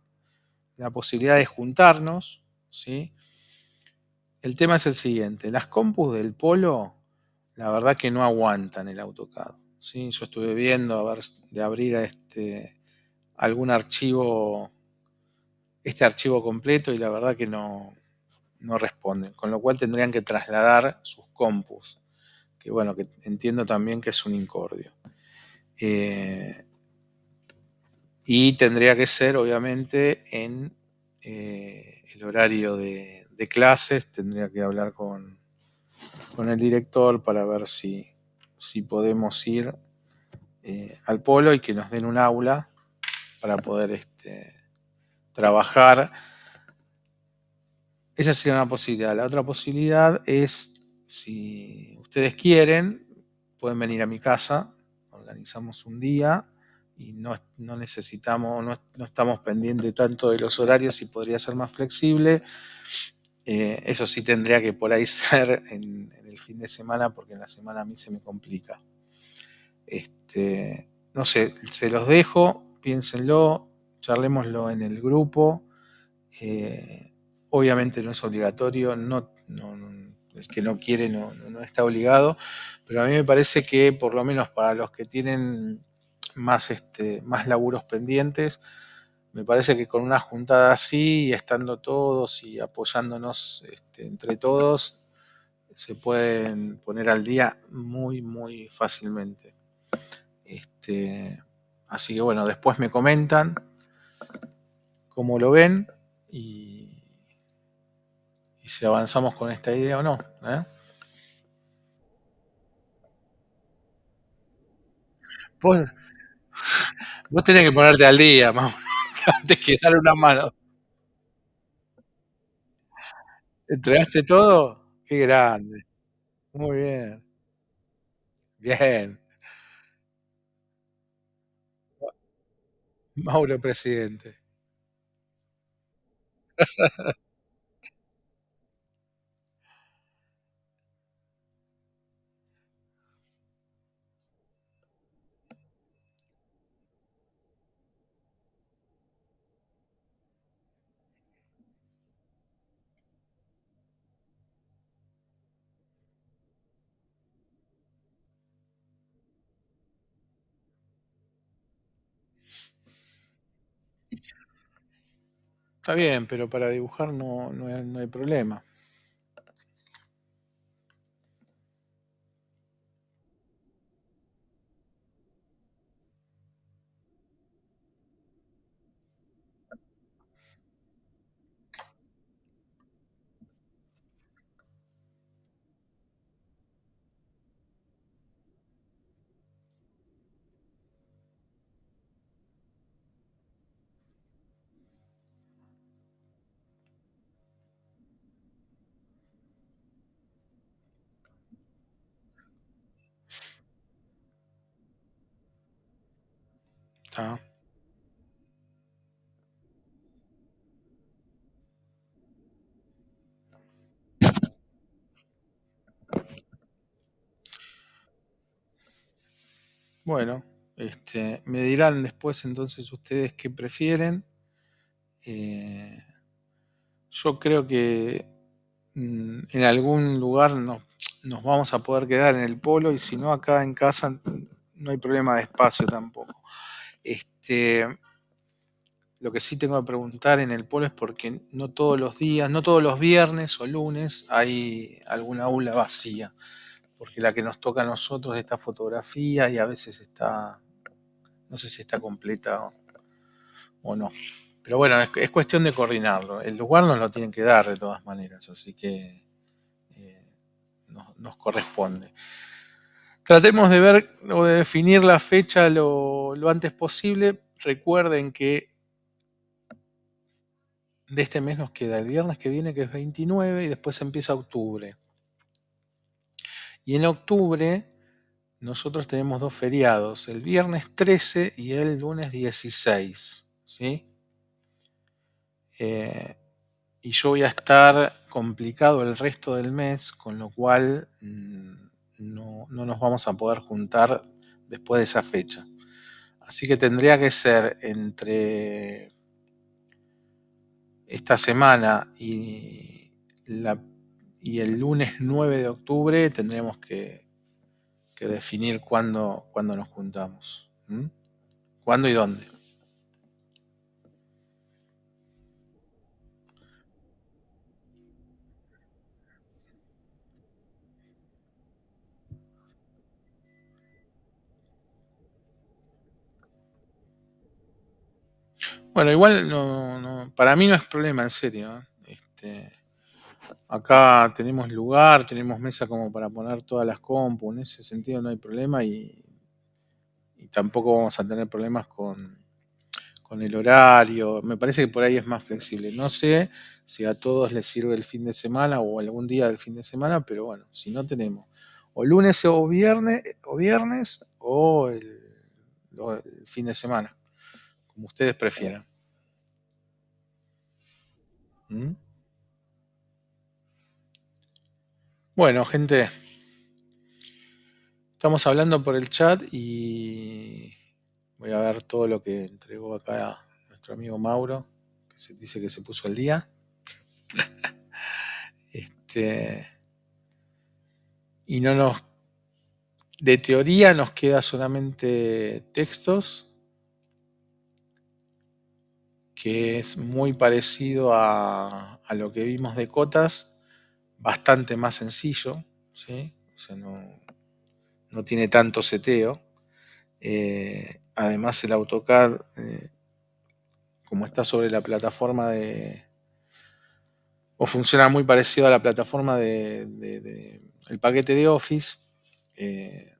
la posibilidad de juntarnos, ¿sí? El tema es el siguiente, las compus del Polo, la verdad que no aguantan el AutoCAD, ¿sí? Yo estuve viendo a ver de abrir algún archivo, este archivo completo, y la verdad que no responden, con lo cual tendrían que trasladar sus compus, que bueno, que entiendo también que es un incordio. Eh, y tendría que ser, obviamente, en el horario de clases, tendría que hablar con el director para ver si podemos ir al polo y que nos den un aula para poder trabajar. Esa sería una posibilidad. La otra posibilidad es, si ustedes quieren, pueden venir a mi casa, organizamos un día y no necesitamos, no estamos pendientes tanto de los horarios y podría ser más flexible. Eso sí tendría que por ahí ser en el fin de semana, porque en la semana a mí se me complica. No sé, se los dejo, piénsenlo, charlémoslo en el grupo. Eh, Obviamente no es obligatorio, el que no quiere no está obligado, pero a mí me parece que por lo menos para los que tienen más laburos pendientes, me parece que con una juntada así, y estando todos y apoyándonos entre todos, se pueden poner al día muy, muy fácilmente. Este, Así que bueno, después me comentan cómo lo ven y, y si avanzamos con esta idea o no. ¿Eh? Vos, vos tenés que ponerte al día, Mauro, antes que dar una mano. ¿Entregaste todo? Qué grande. Muy bien. Bien. Mauro presidente. Está bien, pero para dibujar no hay problema. ¿Está? Bueno, me dirán después entonces ustedes qué prefieren. Eh, yo creo que en algún lugar nos vamos a poder quedar en el polo, y si no acá en casa no hay problema de espacio tampoco. Este, lo que sí tengo que preguntar en el polo es porque no todos los días, no todos los viernes o lunes hay alguna aula vacía, porque la que nos toca a nosotros está fotografía y a veces está, no sé si está completa o no. Pero bueno, es cuestión de coordinarlo. El lugar nos lo tienen que dar de todas maneras, así que eh, nos corresponde. Tratemos de ver o de definir la fecha lo antes posible. Recuerden que de este mes nos queda el viernes que viene, que es 29, y después empieza octubre. Y en octubre nosotros tenemos dos feriados, el viernes 13 y el lunes 16, ¿sí? Eh, y yo voy a estar complicado el resto del mes, con lo cual no nos vamos a poder juntar después de esa fecha. Así que tendría que ser entre esta semana la- y el lunes 9 de octubre tendremos que definir cuándo nos juntamos. ¿M? ¿Cuándo y dónde? Bueno, igual para mí no es problema, en serio. Acá tenemos lugar, tenemos mesa como para poner todas las compu, en ese sentido no hay problema y tampoco vamos a tener problemas con el horario. Me parece que por ahí es más flexible. No sé si a todos les sirve el fin de semana o algún día del fin de semana, pero bueno, si no tenemos o lunes o viernes el fin de semana, como ustedes prefieran. ¿Mm? Bueno, gente, estamos hablando por el chat y voy a ver todo lo que entregó acá nuestro amigo Mauro, que se dice que se puso al día. Este, y no nos, de teoría nos queda solamente textos, que es muy parecido a lo que vimos de cotas, bastante más sencillo, ¿sí? O sea, no tiene tanto seteo. Además, el AutoCAD, como está sobre la plataforma o funciona muy parecido a la plataforma el paquete de Office, eh,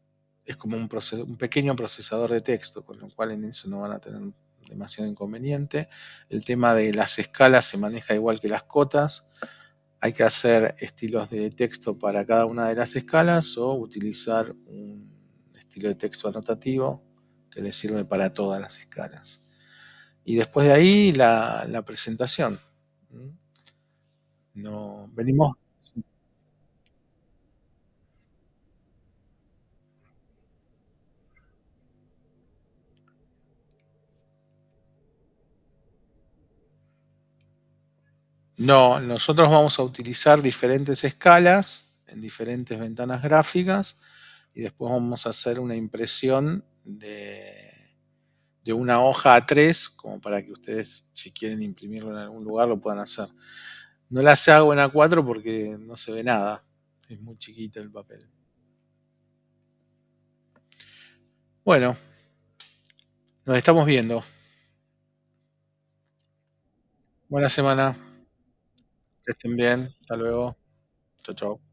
es como un pequeño procesador de texto, con lo cual en eso no van a tener demasiado inconveniente. El tema de las escalas se maneja igual que las cotas. Hay que hacer estilos de texto para cada una de las escalas o utilizar un estilo de texto anotativo que le sirve para todas las escalas. Y después de ahí la presentación. No, venimos. No, nosotros vamos a utilizar diferentes escalas en diferentes ventanas gráficas y después vamos a hacer una impresión de una hoja A3 como para que ustedes, si quieren imprimirlo en algún lugar, lo puedan hacer. No las hago en A4 porque no se ve nada, es muy chiquito el papel. Bueno, nos estamos viendo. Buena semana, que estén bien, hasta luego, chao, chao.